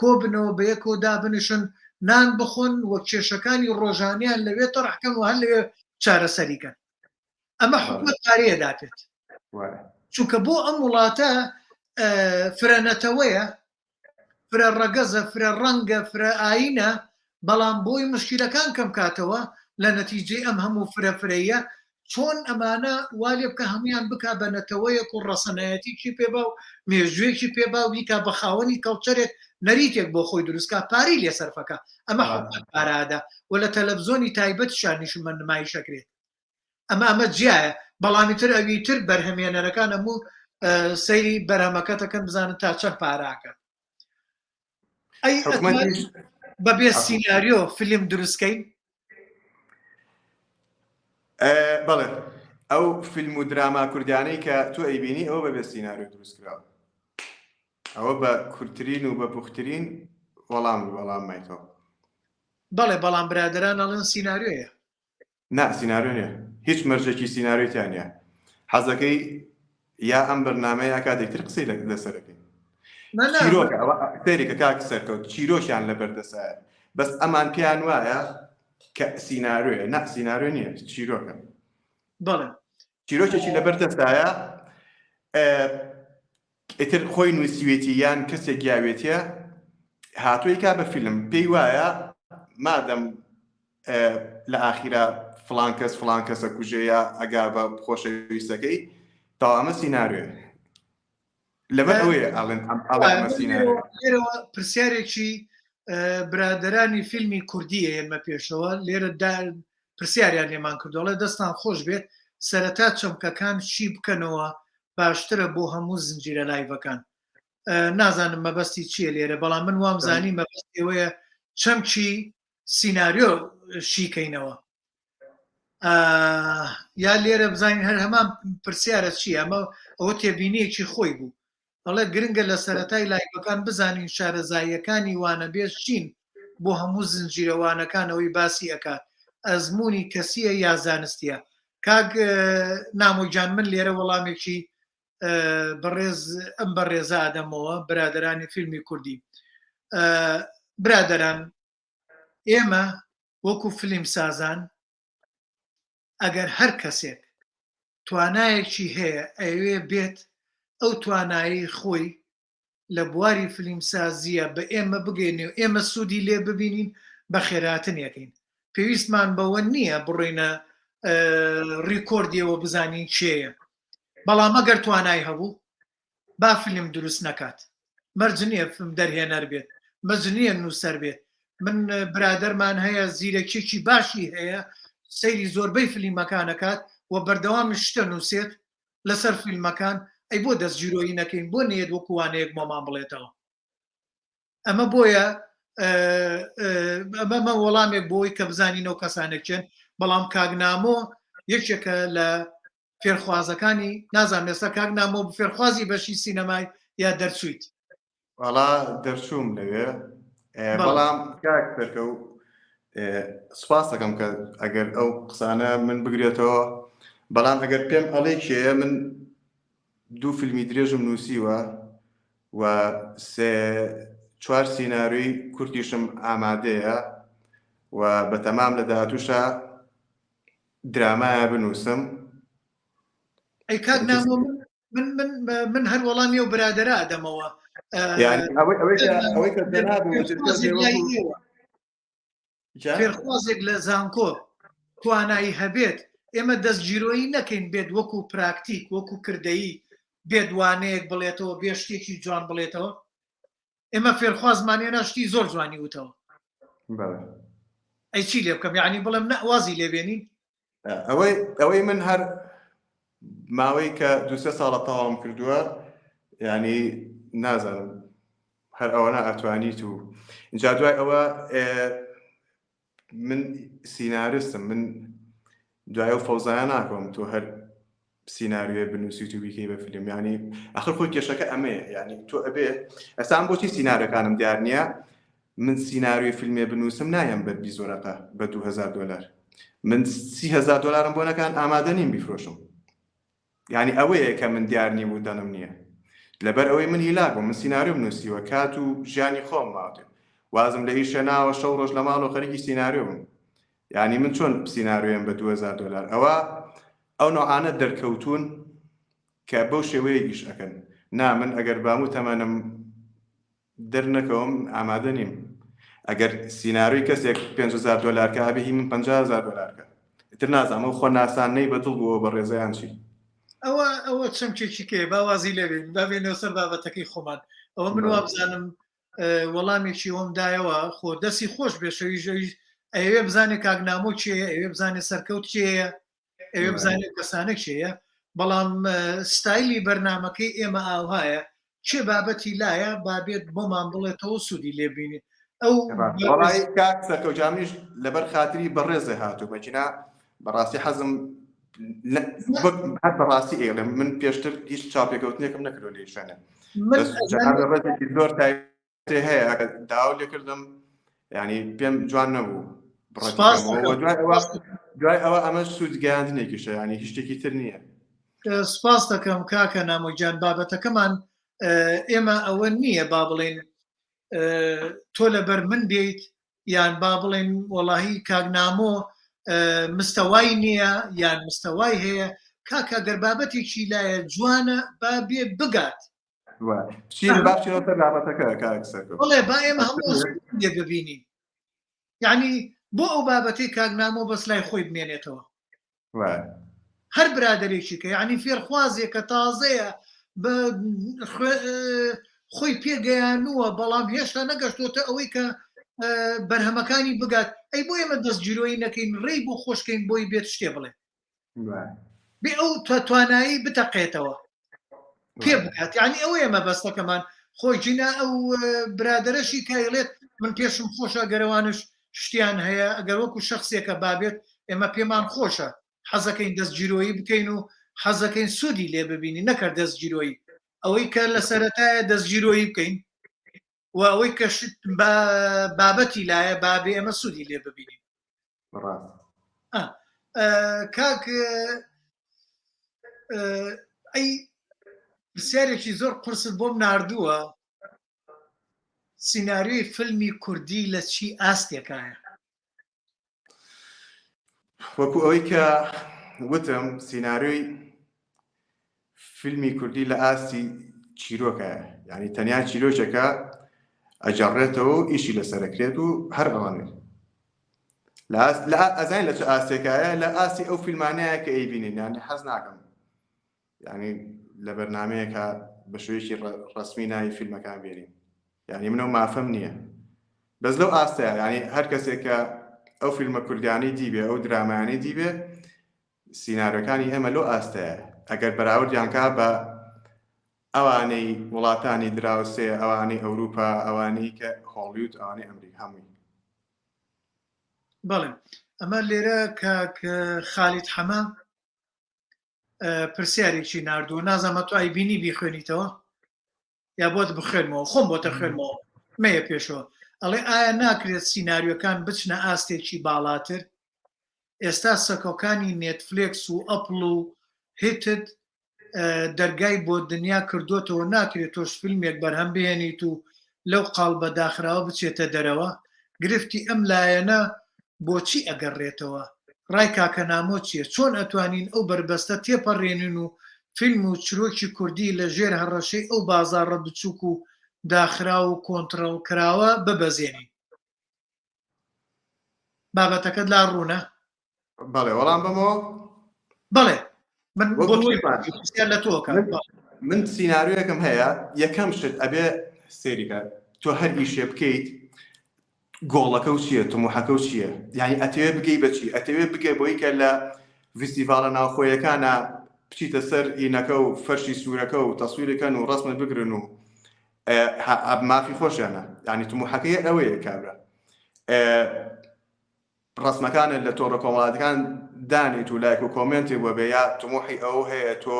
کۆ بنەوە بە یەکەوە دابنیشن نان بخۆن وەک کێشەکانی ڕۆژانیان لەوێ تەڕحکەن و هەر لەوێ چارەسەریکەن ئەمە حکومت پارەیە داتێت چونکە بۆ ئەم وڵاتە فرەنەتەوەیە فرە ڕەگەزە فرە ڕەنگە فرە ئاینە بەڵام بۆی مشکلەکان کەم کاتەوە لە نەتیجەی ئەم هەموو فرەفرەیە چۆن ئەمانە والێ بکە هەمویان بک بە نەتەوەیەک و ڕەسەنایەتیکی پێبا و مێژوێکی پێبا و بیکە بە خاوەنی کەڵچەرێک نەریتێک بۆ خۆی دروستکە پاری لێسەرفەکە ئەمە پارادا و لە تەلەڤزۆنی تایبەت شانیشمە نمایی شەکرێت ئەمە جیایە بەڵامی تر ئەوی تر بەرهەمێنەرەکان هەموو سەیری بەرهەمەکەتەکەن بزانن تا چەند پاراکە بەبێ سیناریۆ فیلم دروستکەین
بەڵێ ئەو فیلم و دراما کوردیانەی کە تۆ ئەیبینی ئەوە بەبێ سیناریۆ دروستکراوە ئەوە بە کورتترین و بە پوختترین وەڵام مایتەوە
بەڵێ بەڵام برادران ئەڵێن سیناریۆیە
نا سیناریۆ نیە هیچ مەرجێکی سیناریۆیان نیە حەزەکەی یا ئەم بەرنامەیە کاتێکتر قسەی لەسەرەکەی چیرۆکە سێریکە کاک سەرکەوت چیرۆکیان لە بەردەسایە بەس ئەمان پیان وایە کە سیناریۆیە نا سیناریۆ نییە چیرۆکە
بەڵێ
چیرۆکێکی لە بەردەستایە ئیتر خۆی نووسیوێتی یان کەسێک گیاوێتیە هاتووی کا بە فیلم پێی وایە مادەم لە ئاخیرا فڵان کەسە کوژەیە ئەگا بە خۆشەویستەکەی تا ئەمە سیناریۆ لەبەر ئەوەیە ئەڵێن سیناریۆ
پرسیارێکی برادرانی فیلمی کوردیە ئێمە پێشەوە لێرە پرسیاریان لێمان کردوڵە دەستان خۆش بێت سەرەتا چەمکەکان چی بکەنەوە باشترە بۆ هەموو زنجیرە لایڤەکان نازانم مەبەستی چییە لێرە بەڵام من وام زانی مەبەستی ئەوەیە چەمکی سیناریۆ شیکەینەوە یا لێرە بزانین هەر هەمان پرسیارە چیە ئەمە ئەوە تێبینیەکی خۆی بوو ئەڵێ گرنگە لە سەرەتای لایڤەکان بزانین شارەزاییەکانی وانە بێت چین بۆ هەموو زنجیرەوانەکانەوەی باسی ئەکات ئەزمموی کەسیە یا زانستیە کاک نامۆجان من لێرە وەڵامێکی بەڕێز ئەم بەڕێزە ئادەمەوە برادرانی فیلمی کوردی برادران ئێمە وەکو فیلم سازان ئەگەر هەر کەسێک توانایەکی هەیە ئەوێ بێت ئەو توانایی خۆی لە بواری فیلمسازیە بە ئێمە بگەینێ و ئێمە سوودی لێ ببینین بە خێراتن یەکەین پێویستمان بەوە نییە بڕێنە ڕیکۆردیەوە بزانین چێیە بەڵام ئەگەر توانای هەبوو با فیلم دروست نەکات مەرج نییە فیلم دەرهێنەر بێت مەرج نییە نووسەر بێت من برادەرمان هەیە زیرەکێکی باشی هەیە سەیری زۆربەی فیلمەکانەکات و بەردەوام شتە نووسێت لەسەر فیلمەکان ئەی بۆ دەستگیرۆیی نەکەین بۆ نێت وەکوانەیەک مۆمان بڵێتەوە ئەمە بۆیە ئەمە وەڵامێک بۆی کە بزانینەوە کەسانێکچێن بەڵام کاگنامۆ یەکێکە لە فێرخوازەکانی نازانم ئێستا کاگنامۆ فێرخوازی بەشی سینەمای یا دەرچویت
وەڵا دەرچووم لەوێ بەڵام کاک سەرکە و سوپاس دەکەم کە ئەگەر ئەو قسانە من بگرێتەوە بەڵام ئەگەر پێم ئەڵێ کێیە من دوو فیلمی درێژم نووسیوە و چوار سیناریۆی کورتیشم ئامادەیە و بە تەمام لە داهاتووشە درامایە بنووسم
ئەی کاک نامۆ من هەر وەڵامی و برادەرە ئەدەمەوە
ئەوەی کە
فێرخوازێک لە زانکۆ توانایی هەبێت ئێمە دەستگیرۆیی نەکەین بێت وەکو پراکتیک وەکو کردەیی بێدوانەیەک بڵێتەوە بێ شتێکی جوان بڵێتەوە ئێمە فێرخوازمانێنە شتی زۆر جوانی وتەوە ئەی چی لێ بکەم یعنی بڵێم نەوازی لێبێنین
ئەوەی من هەر ماوەی کە دوسێ ساڵە تەواوم کردووە ینی نازانم هەر ئەوەنە ئەتوانیت و اینجا دوای ئەوە من سیناریستم من دوای ئەو فەوزایە ناکەم تۆ هەر سیناریۆ بنووسیت و بیکەی بە فیلم ینی ئەخر خۆی کێشەکە ئەمەیە ینی تۆ ئەبێ ئەسان بۆچی سیناریۆکانم دیار نییە من سیناریۆی فیلمێ بنووسم نایم بە بیزۆرەقە بە $2000 من $30,000 بۆ نەکان ئامادە نیم بیفرۆشم ینی ئەوەیە کە من دیار نیم و دەنم نییە لەبەر ئەوەی من هیلاگۆ من سیناریۆ بنووسیوە کات و ژیانی خۆم ماوتێ وازم لە ئیشە ناوە شەو ڕۆژ لە ماڵ و خەریکی سیناریۆ بم ینی من چۆن سیناریۆیم بە $2000 ئەوە ئەو نوعانە دەرکەوتون کە بەو شێوەیەکیش ئەکەن نا من ئەگەر بام و تەمەنم دەرنەکەوم ئامادە نیم ئەگەر سیناریۆی کەسێک $5,000 هەبێ هی من $50,000 ئیتر نازانم ئەو خۆ ناسانەی بەدڵ بووە بە ڕێزەیان چی
ئەوە چەمکێکی کێ باوازی لێبین بابێنەوە سەر بابەتەکەی خۆمان ئەوە من وابزانم وەڵامێکی ئەوم دایەوە خۆ دەستی خۆش بێشەوی ئەوێ بزانێت کاگنامۆ چێە ئەوێ بزانێت سەرکەوت چێە ئەوێ بزانێت کەسانە چێە بەڵام ستایلی بەرنمەکەی ئێمە ئاوهایە چێ بابەتی لایە بابێت بۆمان بڵێتەوە سوودی لێبینێت ئەو
وڵی کاک سەرکەوتجامیش لەبەر خاتری بەڕێزە هاتوو بەچینا بەڕاستی حەزم هەر بەڕاستی ئێڵێ من پێشتر هیچ چاپێکەوتنێکم نەکردو لێ شوێنە ڕێزێکی زۆر تایبەتی هەیە داوا لێکردم ینی پێم جوان نەبوو دوای ئەوە ئەمە سوودگەیاندنێکیشە ینی هیچ شتێکی تر نییە
سپاس دەکەم کاکە نامۆجان بابەتەکەمان ئێمە ئەوە نییە با بڵێن تۆ لەبەر من بێیت یان با بڵێن وەڵاهی کاگنامۆ مستەوای نییە یان مستەوای هەیە کاکە گەر بابەتێکی لایە جوانە با بێ بگات بڵێ با ئێمە هەموو لێ ببینین یعنی بۆ ئەو بابەتی کاگنامۆ بەس لای خۆی بمێنێتەوە هەر برادێکی کە یعنی فێرخوازێک کە تازەیە خۆی پێگەیانووە بەڵام هێشتا نەگەشتۆتە ئەوەی کە بەرهەمەکانی بگات ئەی بۆ ئێمە دەستگیرۆی نەکەین ڕێی بۆ خۆشکەین بۆی بێت شتێ بڵێ بێ ئەو توانایی بتەقێتەوە پێ بکات یعنی ئەوە ئێمە بەستەکەمان خۆی جینا ئەو برادەرەشی کایڵێت من پێشم خۆشە گەرەوانش شتیان هەیە ئەگەر وەکو شخصێکە بابێت ئێمە پێمان خۆشە حەزەکەین دەستگیرۆیی بکەین و حەزەکەین سوودی لێ ببینی نەکرد دەستگیرۆیی ئەوەی کە لە سەرەتایە دەستگیرۆیی بکەین و ئەوەی کە بابەتی لایە بابێ ئەمە سوودی لێ ببینین کاک ئەی پرسیارێکی زۆر قورست بۆم ناردووە سیناریۆی فیلمی کوردی لە چی ئاستێکایە
وەکو ئەوەی کە وتم سیناریۆی فیلمی کوردی لە ئاستی چیرۆکایە یعنی تەنیا چیرۆکێکە ئەجارڕێتەوە ئیشی لەسەرەکرێت و هەر ئەوانێت ئەزانین لە چ ئاستێکایە لە ئاستی ئەو فیلمانەیە کە ئەیبینین یانی حەز ناکەم یعنی لە بەرنامەیەکە بە شوەیەکی ڕەسمی ناوی فیلمەکان بێنین یعنی منەوە مافەم نییە بەس لەو ئاستەیە ینی هەر کەسێکە ئەو فیلمە کوردیانی دیبێ ئەو درامایانی دیبێ سیناریۆکانی ئێمە لەو ئاستەیە ئەگەر بەراوردیانکە بە ئەوانەی وڵاتانی دراوسێ ئەوانەی ئەوروپا ئەوانەی کە هۆلیوود ئەوانەی ئەمریکا هەمووی
بەڵێ ئەمە لێرە کە خالید حەمە پرسیارێکی ناردووە نازانمە تو ئایبینی بیخوێنیتەوە یا بۆت بخوێنمەوە خۆم بۆتە خوێنمەوە مەیە پێشەوە ئەڵێ ئایا ناکرێت سیناریۆکان بچنە ئاستێکی باڵاتر ئێستا سەکۆکانی نێتفلێکس و ئەپڵ و هیتت دەرگای بۆ دنیا کردوتەوە ناکرێت تۆش فیلمێک بەرهەم بهێنیت و لەو قاڵ بەداخراوە بچێتە دەرەوە گرفتی ئەم لایەنە بۆچی ئەگەڕێتەوە ڕای کاکە نامۆ چییە چۆن ئەتوانین ئەو بربەستە تێپەڕێنین و فیلم و چرۆکی کوردی لە ژێر هەڕەشەی ئەو بازاڕە بچووک و داخرا و کۆنتڕۆڵ کراوە ببەزێنین بابەتەکەت لا ڕوونە
بەڵێ وەڵام بمەوە
بەڵێ لە تۆکە
من سیناریۆیەکەم هەیە یەکەم شت ئەبێ سێریکە تۆ هەر ئیشێ بکەیت گۆڵەکە و چییە تموحەکە و چییە یعنی ئەتەوێ بگەی بەچی ئەتەوێ بگە بۆی کە لە فیستیڤالە ناوخۆیەکانە بچیتە سەر ئینەکە و فەرشی سوورەکە و تەسویرەکەن و ڕسمت بگرن و مافی خۆشیانە یعنی تموحەکەی ئەوەیە کابرا ڕسمەکانت لە تۆڕە کۆمەڵاتەکان دانیت و لایک و کۆمنتی بۆ بێ یا تموحی ئەو هەیە تۆ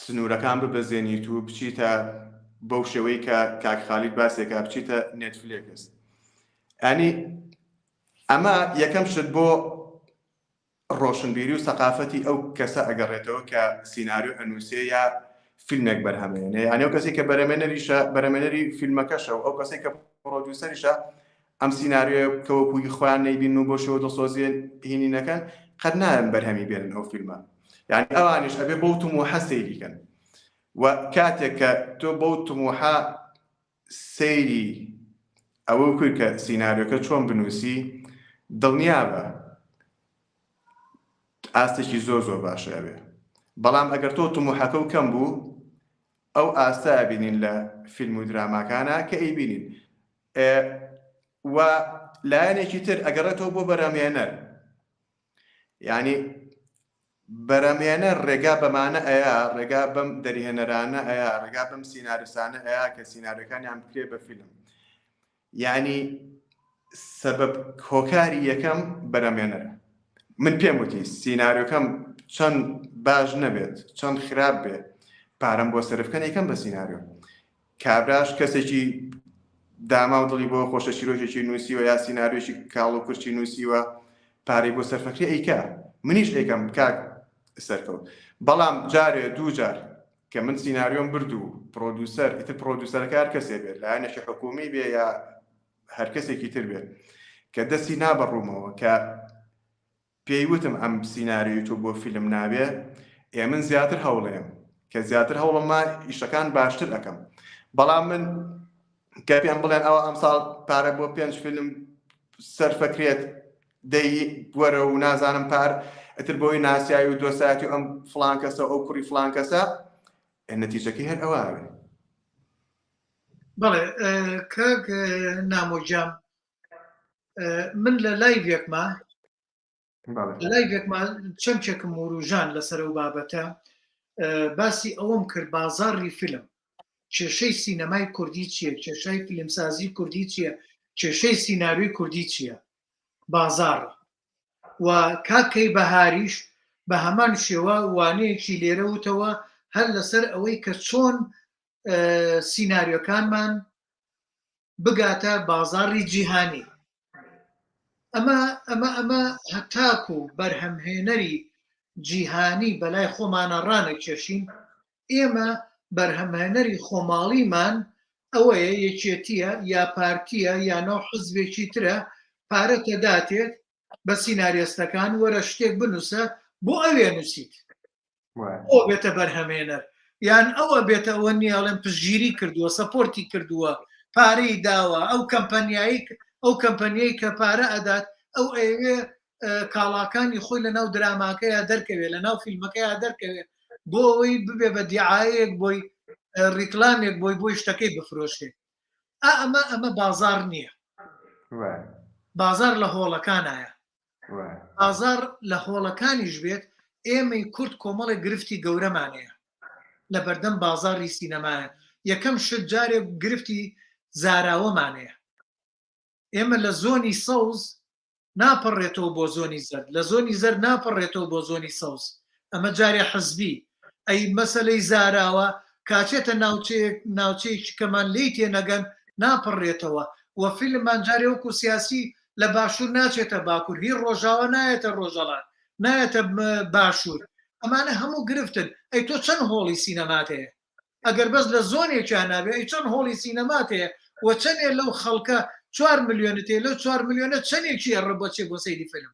سنوورەکان ببەزێنیت و بچیتە بەو شێوەی کە کاک خالید باسێکە بچیتە نێتفلێکس ینی ئەمە یەکەم شت بۆ ڕۆشنبیری و سەقافەتی ئەو کەسە ئەگەڕێتەوە کە سیناریۆ ئەنووسێ یا فیلمێک بەرهەمێنێ یعنی ئەو کەسێک کە بەرەمێنەری فیلمەکەشە و ئەو کەسێک کە پرۆدیوسەریشە ئەم سیناریۆ کەوەکوی خۆیان نەیبین و بۆ شێوە دەسۆزیێن هینینەکەن قەت نایەن بەرهەمی بێنن ئەو فیلمە یعنی ئەوانیش ئەبێ بەو تموحە سەیریکەن و کاتێک کە تۆ بەو تموحە سەیری ئەوە کوی کە سیناریۆکە چۆن بنووسی دڵنیا بە ئاستێکی زۆر زۆر باشە بێ بەڵام ئەگەر تۆ تموحەکە و کەم بوو ئەو ئاستا بینین لە فیلم و دراماکانە کە ئەیبینین و لایەنێکی تر ئەگەڕێتەوە بۆ بەرامێنەر یعنی بەرامێنەر ڕێگا بەمانە ئەیە ڕێگا بەم دەریهێنەرانە ئەیە ڕێگا بەم سیناریسانە ئەیە کە سیناریەکانیان بکرێ بە فیلم یعنی سەبەب هۆکاری یەکەم بەرامێنەرە من پێم وتی سیناریۆکەم چەند باش نەبێت چەند خراپ بێت پارەم بۆ سەرفکەن یەکەم بە سیناریۆ کابراش کەسێکی داما و دڵی بۆ خۆشە چیرۆژێکی نووسیوە یا سیناریۆشی کاڵ و کورچی نووسیوە پارەی بۆ سەرفەکری ئەیکا منیش ئەیکەم کاک سەرکەوت بەڵام جارێ دوو جار کە من سیناریۆم بردو پرۆدوسەر ئیتر پرۆدوسەرەکە هەر کەسێ بێت لایەنێکی حکومی بێ یا هەر کەسێکی تر بێت کە دەستی نابەڕوومەوە کە پێیوتم ئەم سیناریۆی تۆ بۆ فیلم نابێ من زیاتر هەوڵێم کە زیاتر هەوڵەما ئیشەکان باشتر ئەەکەم بەڵام من کە پێم بڵێن ئەوە ئەمساڵ پارە بۆ 5 فیلم سەرفەکرێت دەی وەرە و نازانم پار ئەتر بۆی ناسیایی و دۆسایەتی و ئەم فڵان کەسە ئەو کوڕی فڵان کەسە نەتیجەکەی هەر ئەوە بێ
بەڵێ کاک نامۆجام من لە لایڤێکما چەمچێکم وروژان لەسەر و بابەتە باسی ئەوم کرد بازاڕی فیلم کێشەی سینەمای کوردی چییە کێشەی فیلمسازی کوردی چییە کێشەی سیناریۆی کوردی چییە بازاڕ و کاکەی بەهاریش بە هەمان شێوە وانەیەکی لێرە وتەوە هەر لەسەر ئەوەی کە چۆن سیناریۆکانمان بگاتە بازاڕی جیهانی ئەمە هەتاکو و بەرهەمهێنەری جیهانی بەلای خۆمانە ڕانەکێشین ئێمە بەرهەمهێنەری خۆماڵیمان ئەوەیە یەکێتیە یا پارتیە یا ناو حزبێکی ترە پارەتە داتێت بە سیناریۆستەکان وەرە شتێک بنووسە بۆ ئەوێ نووسیت ئەو بێتە بەرهەمهێنەر یان ئەوە بێتە ئەوە نیاڵێن پشگیری کردووە سەپۆرتی کردووە پارەی داوە ئەو کەمپەنیایی کە پارە ئەدات ئەو ئەوێ کاڵاکانی خۆی لە ناو دراماکەیە دەرکەوێت لە ناو فیلمەکەیە دەرکەوێت بۆ ئەوەی ببێ بە دیعاەیەک بۆی ڕیکلامێک بۆی شتەکەی بفرۆشێت ئەمە بازار نییە بازار لە هۆڵەکانایە بازار لە هۆڵەکانیش بێت ئێمەی کورد کۆمەڵی گرفتی گەورەمانەیە لە بەردەم بازاری سینەمایە یەکەم شت جارێک گرفتی زاراوەمانەیە ئێمە لە زۆنی سەوز ناپەڕێتەوە بۆ زۆنی زەرد لە زۆنی زەرد ناپەڕێتەوە بۆ زۆنی سەوز ئەمە جارێ حزبی ئەی مەسەلەی زاراوە کاچێتە ناوچەیەکی کەمان لی تێنەگەن ناپەڕێتەوە و فیلممان جارێ وەکو سیاسی لە باشوور ناچێتە باکوور هی ڕۆژاوە نایەتە ڕۆژەڵات نایەتە باشوور ئەمانە هەموو گرفتن ئەی تۆ چەند هۆڵی سینەمات هەیە ئەگەر بەس لە زۆنێکیان نابێ ئەی چەند هۆڵی سینەمات هەیە و چەندێ لەو خەڵکە 4 میلیۆنت هەیە لەو 4 میلیۆنە چەندێکی ڕبەچێ بۆ سەیری فیلم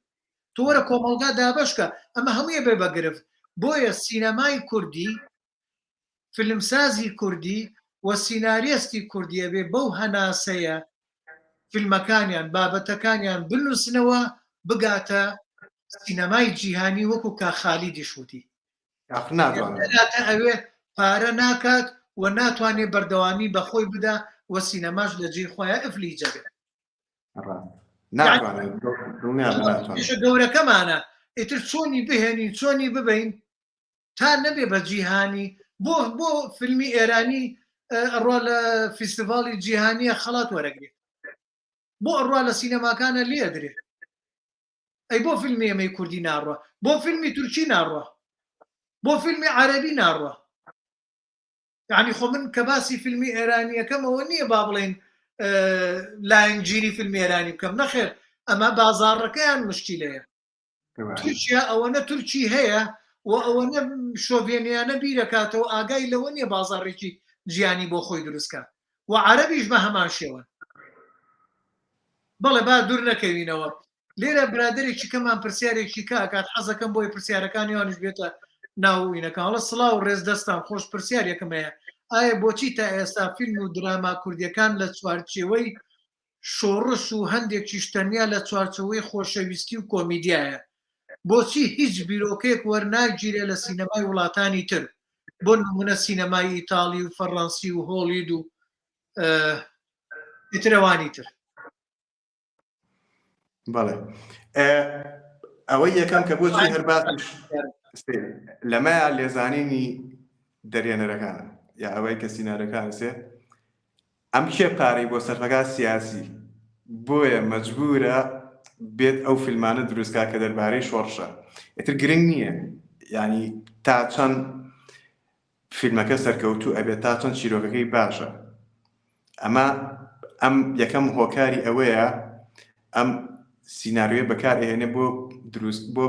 تۆ وەرە کۆمەڵگا دابشکە ئەمە هەموویە بێ بەگرفت بۆیە سینەمای کوردی فیلمسازی کوردی و سیناریستی کوردیە بێ بەو هەناسەیە فیلمەکانیان بابەتەکانیان بنووسنەوە بگاتە سینەمای جیهانی وەکو کاخالی دیشوتی ئەوێ پارە ناکات و ناتوانێت بەردەوامی بەخۆی بدا و سینەماش لە جێ خۆیان ئەفلی جەبێت گەورەکەمانە ئیتر چۆنی بهێنین چۆنی ببین تا نەبێ بە جیهانی بۆ فیلمی ئێرانی ئەڕوا لە فیستیڤاڵی جیهانیە خەڵات وەرەگرێت بۆ ئەڕوا لە سینەماکانە لێدرێت ئەی بۆ فیلمی ئەمەی کوردی ناڕوە بۆ فیلمی تورکی ناڕوە بۆ فیلمی عەرەبی ناڕوە یعنی خۆ من کە باسی فیلمی ئێرانیەکەمەوە نییە با بڵێن لاینگیری فیلمی ئێرانی بکەم نەخێر ئەمە بازاڕەکەیان مشکیلەیە تورکیا ئەوەنە تورکی هەیە و ئەوەنە شۆڤێنیانە بیرەکاتەوە ئاگای لەوە نییە بازاڕێکی جیانی بۆ خۆی دروستکە و عەرەبیش بە هەمان شێوە بەڵێ با دوور نەکەوینەوە لێرە برادێکی کەمان پرسیارێکی کاکات حەزەکەم بۆی پرسیارەکانیوانش بێتە ناوینەکانڵە سڵاو ڕێز دەستان خۆش پرسیارێکم هەیە ئایا بۆچی تا ئێستا فیلم و دراما کوردیەکان لە چوارچێوەی شۆڕش و هەندێکی شتەنیا لە چوارچەوەی خۆشەویستی و کۆمیدیایە بۆچی هیچ بیرۆکەیەک وەرناگیرێ لە سینەمای وڵاتانی تر بۆ نمونە سینەمای ئیتاڵی و فەڕەنسی و هۆلید و ئیترەوانی تر
بەڵێ ئەوەی یەکەم کە بۆچی هەرباس لەمایە لێزانینی دەرێنەرەکانە یا ئەوەی کە سینارەکان سێ ئەم کێ پارەی بۆ سەرفەکە سیاسی بۆیە مەجبورە بێت ئەو فیلمانە دروستکا کە دەربارەی شۆڕشە ئێتر گرنگ نییە یعنی تا چەند فیلمەکە سەرکەوتوو ئەبێت تا چەند چیرۆکەکەی باشە ئەمە ئەم یەکەم هۆکاری ئەوەیە ئەم سیناریۆی بەکارهێنێ بۆ دروست بۆ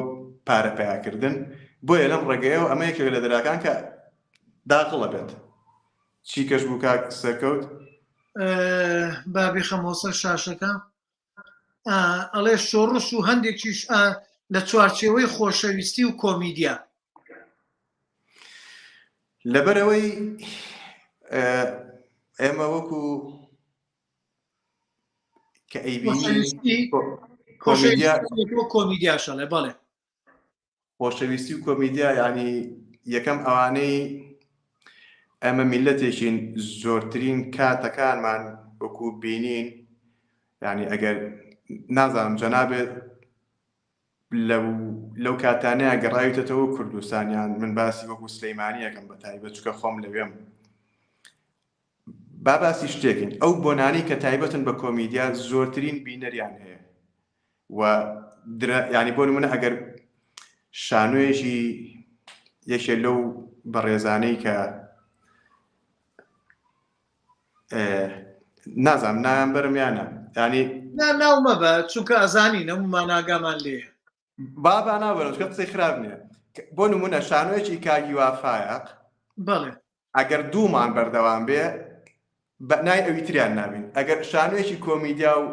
پارەپیاکردن بۆیە لەم ڕێگەیەوە ئەمە یەکێک لە دەراکان کە داخڵە بێت چی کەش بوو کاک سەرکەوت
بابی خەمۆسە شاشەکە ئەڵێ شۆڕش و هەندێکیش لە چوارچێوەی خۆشەویستی و کۆمیدیا
لەبەرەوەی ئێمە وەکو کە ئەیبینی
کۆمیدیاشەڵێ بەڵێ
خۆشەویستی و کۆمیدیا یعنی یەکەم ئەوانەی ئەمە میلەتێکین زۆرترین کاتەکانمان وەکو بینین یعنی ئەگەر نازانم جەنابێت لەو کاتانەیە گەڕاویتەوە کوردستانیان من باسی وەکو سلەیمانیەکەم بە تایبەت چکە خۆم لەوێم با باسی شتێکین ئەو بۆنانی کە تایبەتن بە کۆمیدیا زۆرترین بینەریان هەیە و ینی بۆ نمونە ئەگەر شانۆیەکی یەکێ لەو بەڕێزانەی کە نازانم نایان بەرم یانە ینی
ناومە بە چونکە ئەزانی نەمومان ئاگامان لێ
بابا نابەرم چکە قسەی خراپ نییە بۆ نمونە شانۆیەکی کاگی وافایق
بەڵێ
ئەگەر دوومان بەردەوام بێ نای ئەوی تریان نابین ئەگەر شانۆیەکی کۆمیدیا و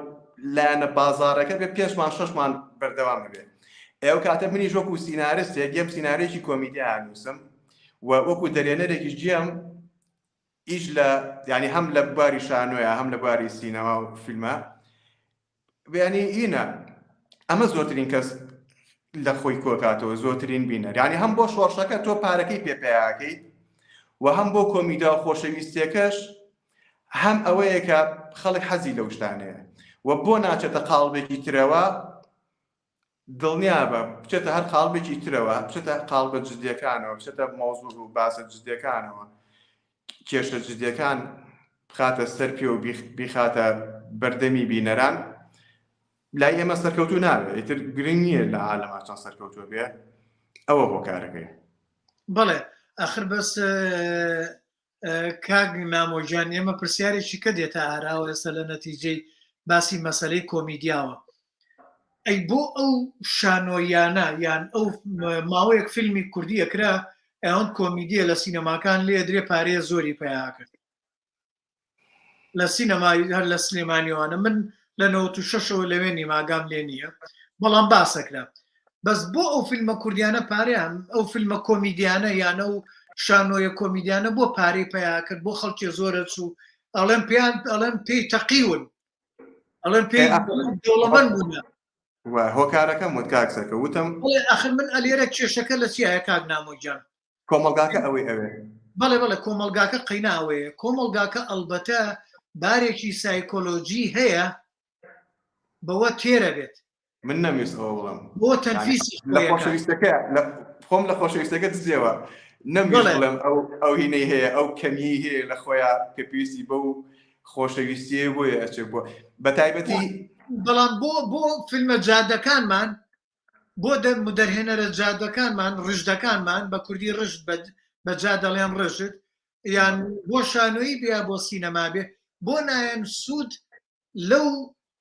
لایەنە بازارەکە بێ 5-6مان بەردەوام بێ ئێوە کاتە منیش وەکو سینارستێک یەم سینارێکی کۆمیدیا هەنووسم و وەکو دەرێنەرێکیش جێم ئیش لە ینی هەم لە بواری شانۆیە هەم لە بواری سینەما و فیلمە ینی ئینە ئەمە زۆرترین کەس لە خۆی کۆکاتەوە زۆرترین بینەر ینی هەم بۆ شۆڕشەکە تۆ پارەکەی پێپیاکەیت و هەم بۆ کۆمیدیا و خۆشەویستیەکەش هەم ئەوەیە کە خەڵک حەزی لەو شتانەیە و بۆ ناچێتە قاڵبێکی ترەوە دڵنیا بە بچێتە هەر قاڵبێکی ترەوە بچێتە قاڵبە جدیەکانەوە بچێتە مۆزوع و باسە جدیەکانەوە کێشە جدیەکان بخاتە سەر پێ و بیخاتە بەردەمی بینەران لای ئێمە سەرکەوتوو نابێت ئیتر گرنگ نییە لە عالەما چەند سەرکەوتووە بێ ئەوە هۆکارەکەی
بەڵێ ئاخر بەس کاک نامۆژیان ئێمە پرسیارێکی کە دێتە ئاراوە ئێستا لە نەتیجەی باسی مەسەلەی کۆمیدیاوە ئەی بۆ ئەو شانۆیانە یان ئەو ماوەیەک فیلمی کوردی ئەکرا ئەوەن کۆمیدیە لە سینەماکان لێ درێ پارەیە زۆری پیاکرد لە سینەمای هەر لە سلێمانیوانە من لە 96ەوە لەوێنی ماگام لێ نییە بەڵام باسەکرا بەس بۆ ئەو فیلمە کوردیانە پارەیان ئەو فیلمە کۆمیدیانە یانە و شانۆیە کۆمیدیانە بۆ پارەی پیاکرد بۆ خەڵکی زۆرە چوو ئەڵێن پێی تەقیون ئەڵێن پێی دەوڵەمەند بوونە
هۆکارەکەم وت کاکسەکە وتم
ئاخر من ئەلێرە کێشەکە لە چیایە کاک نامۆجان
کۆمەڵگاکە ئەوەی ئەوێ
بەڵێ کۆمەڵگاکە قەیناوەیە کۆمەڵگاکە ئەلبەتە بارێکی سایکۆلۆجی هەیە بەوە تێرە بێت
من نەویست ئەوە بڵم
بۆ تەنفیسی
لە خۆشەویستەکە خۆم لە خۆشەویستەکە دزیەوە نەویست بڵێم ئەو هینەی هەیە ئەو کەمی هەیە لە خۆیان پێویستی بەو خۆشەویستیە بۆیە ئەچێت بۆ بە تایبەتی
بەڵام بۆ فیلمە جادەکانمان بۆ دەرهێنەرە جادەکانمان ڕژدەکانمان بە کوردی ڕژد بە جا دەڵێن ڕژت یان بۆ شانۆیی بیا بۆ سینەما بێ بۆ نایەن سوود لەو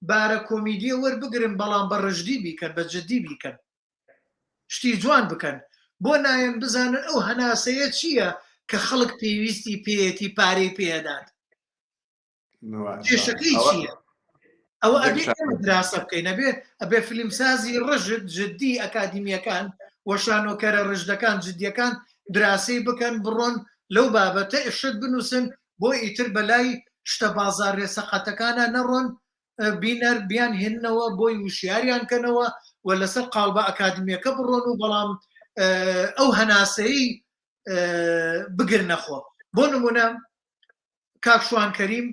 بارە کۆمیدیە وەربگرن بەڵام بە ڕژدی بیکەن بە جددی بیکەن شتی جوان بکەن بۆ نایەن بزانن ئەو هەناسەیە چییە کە خەڵک پێویستی پێیەتی پارەی پێدات کێشەکەی چییە ئەوە ئەبێ دراسە بکەین ئەبێ فیلمسازی ڕژت جددی ئەکادیمیەکان وەشانۆکەرە ڕژدەکان جددیەکان دراسی بکەن بڕۆن لەو بابەتە ئشت بنووسن بۆ ئیتر بەلای شتە بازار ڕێسەقەتەکانە نەڕۆن بینەر بیان هێننەوە بۆی وشیاریان کەنەوە و لەسەر قاڵبە ئەکادمیەکە بڕۆن و بەڵام ئەو هەناسەی بگرنەخۆ. بۆ نمونە کاک شوان کەریم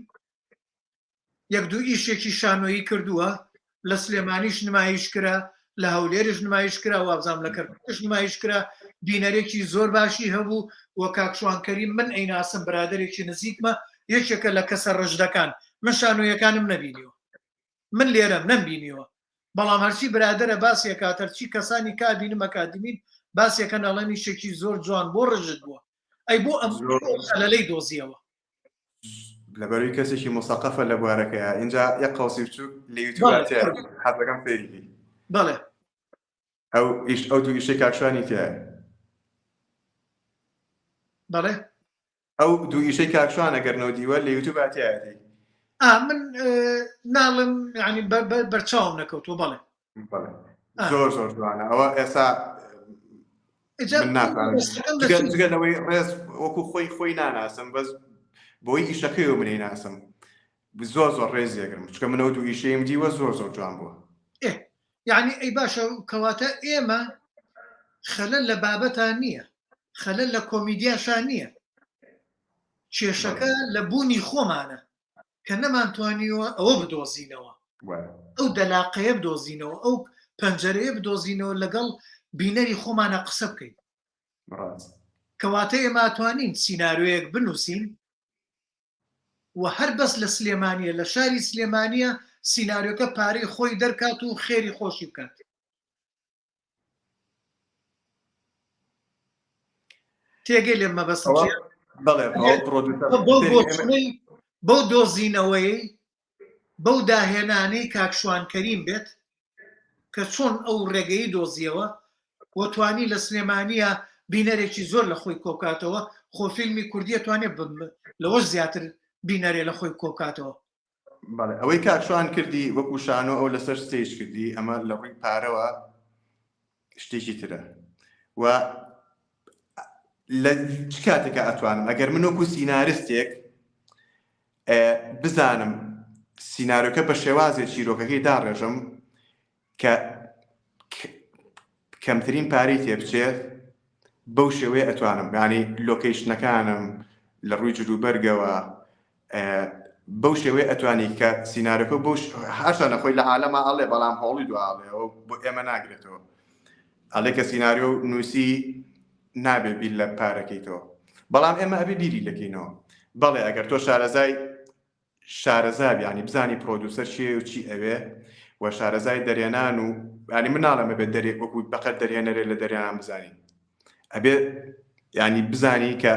یەک دوو ئیشێکی شانۆیی کردووە، لە سلێمانیش نمایش کرا، لە هەولێرش نمایش کرا، وابزانام لە کەرکووکش نمایش کرا، بینەرێکی زۆر باشی هەبوو وە کاک شوان کەریم من ئەیناسم برادێکی نزیکمە، یەکێکە لە کەسە ڕژدەکان، من شانۆیەکانم نەبینیوە، من لێرەم نەمبینیوە، بەڵام هەرچی برادرە باسیەکە هەرچی کەسانی کابینم ئەکادمین باسیەکە نەڵێن ئیشێکی زۆر جوان بۆ ڕژت بووە، ئەی بۆ ئەم خەلەلەی دۆزیەوە.
لەبەروی کەسێکی مستەقەفە لە بوارەکەیە اینجا یەک قەوسی بچووک لە یوتیوب حەزەکەم فێری
بەڵێ
ئەو دوو ئیشەی کاکشوانی تایە
بەڵێ
ئەو دوو ئیشەی کاکشوان ئەگەرنەوە دیوە لە یوتیوب هاتیایەتی
من ناڵم ینی بەرچاوم نەکەوتوە. بەڵێ
زۆر زۆر جوانە ئەوە ئێستا ناتوانێتگەلەوەی ڕێز وەکو خۆی ناناسم بەس بۆی ئیشەکەی و منەی ناسم زۆر زۆر ڕێزیەگرم چکە من ئەو دوو ئیشەیم دیوە زۆر زۆر جوان بووە.
یعنی ئەی باشە کەواتە ئێمە خەلەل لە بابەتان نییە، خەلەل لە کۆمیدیاشان نییە، کێشەکە لە بوونی خۆمانە کە نەمانتوانیوە ئەوە بدۆزینەوە، ئەو دەلاقەیە بدۆزینەوە، ئەو پەنجەرەیە بدۆزینەوە لەگەڵ بینەری خۆمانە قسە بکەین. کەواتە ئێمە ئەتوانین سیناریۆیەک بنووسین و هەر بەس لە سلێمانیە لە شاری سلێمانیە سیناریۆکە پارەی خۆی دەرکات و خێری خۆشی بکات. تێگەی لێ مەبەستم بەو دۆزینەوەی بەو داهێنانەی کاک شوان کەریم بێت کە چۆن ئەو ڕێگەی دۆزیەوە وەتوانی لە سلێمانیە بینەرێکی زۆر لە خۆی کۆکاتەوە، خۆ فیلمی کوردیە توانێت لەوەش زیاتر بینەرێ لە خۆی کۆکاتەوە.
ئەوەی کاکشوان کردی وەکو شانۆ ئەو لەسەر ستێج کردی ئەمە لە ڕووی پارەوە شتێکی ترە و لە چ کاتێکە ئەتوانم ئەگەر من وەکو سیناریستێک بزانم سیناریۆکە بە شێوازێک چیرۆکەکەی داڕێژم کە کەمترین پارەی تێ بچێت بەو شێوەیە ئەتوانم ینی لۆکیشنەکانم لە ڕووی جلوبەرگەوە بەو شێوەیە ئەتوانی کە سیناریۆکە بۆ هەرچەندە خۆی لە عالەما ئەڵێ بەڵام هەوڵی دواڵێەوە بۆ ئێمە ناگرێتەوە ئەڵێ کە سیناریۆ نووسی نابێ بیر لە پارەکەیتەوە بەڵام ئێمە ئەبێ بیری لەکەینەوە. بەڵێ ئەگەر تۆ شارەزای ینی بزانی پرۆدوسەر چیە و چی ئەوێ و شارەزای دەرێنان و ینی من ناڵەمە بێت دەرێ وەکو بەقەت دەرێنەرێ لە دەریانان بزانین ئەبێ ینی بزانی کە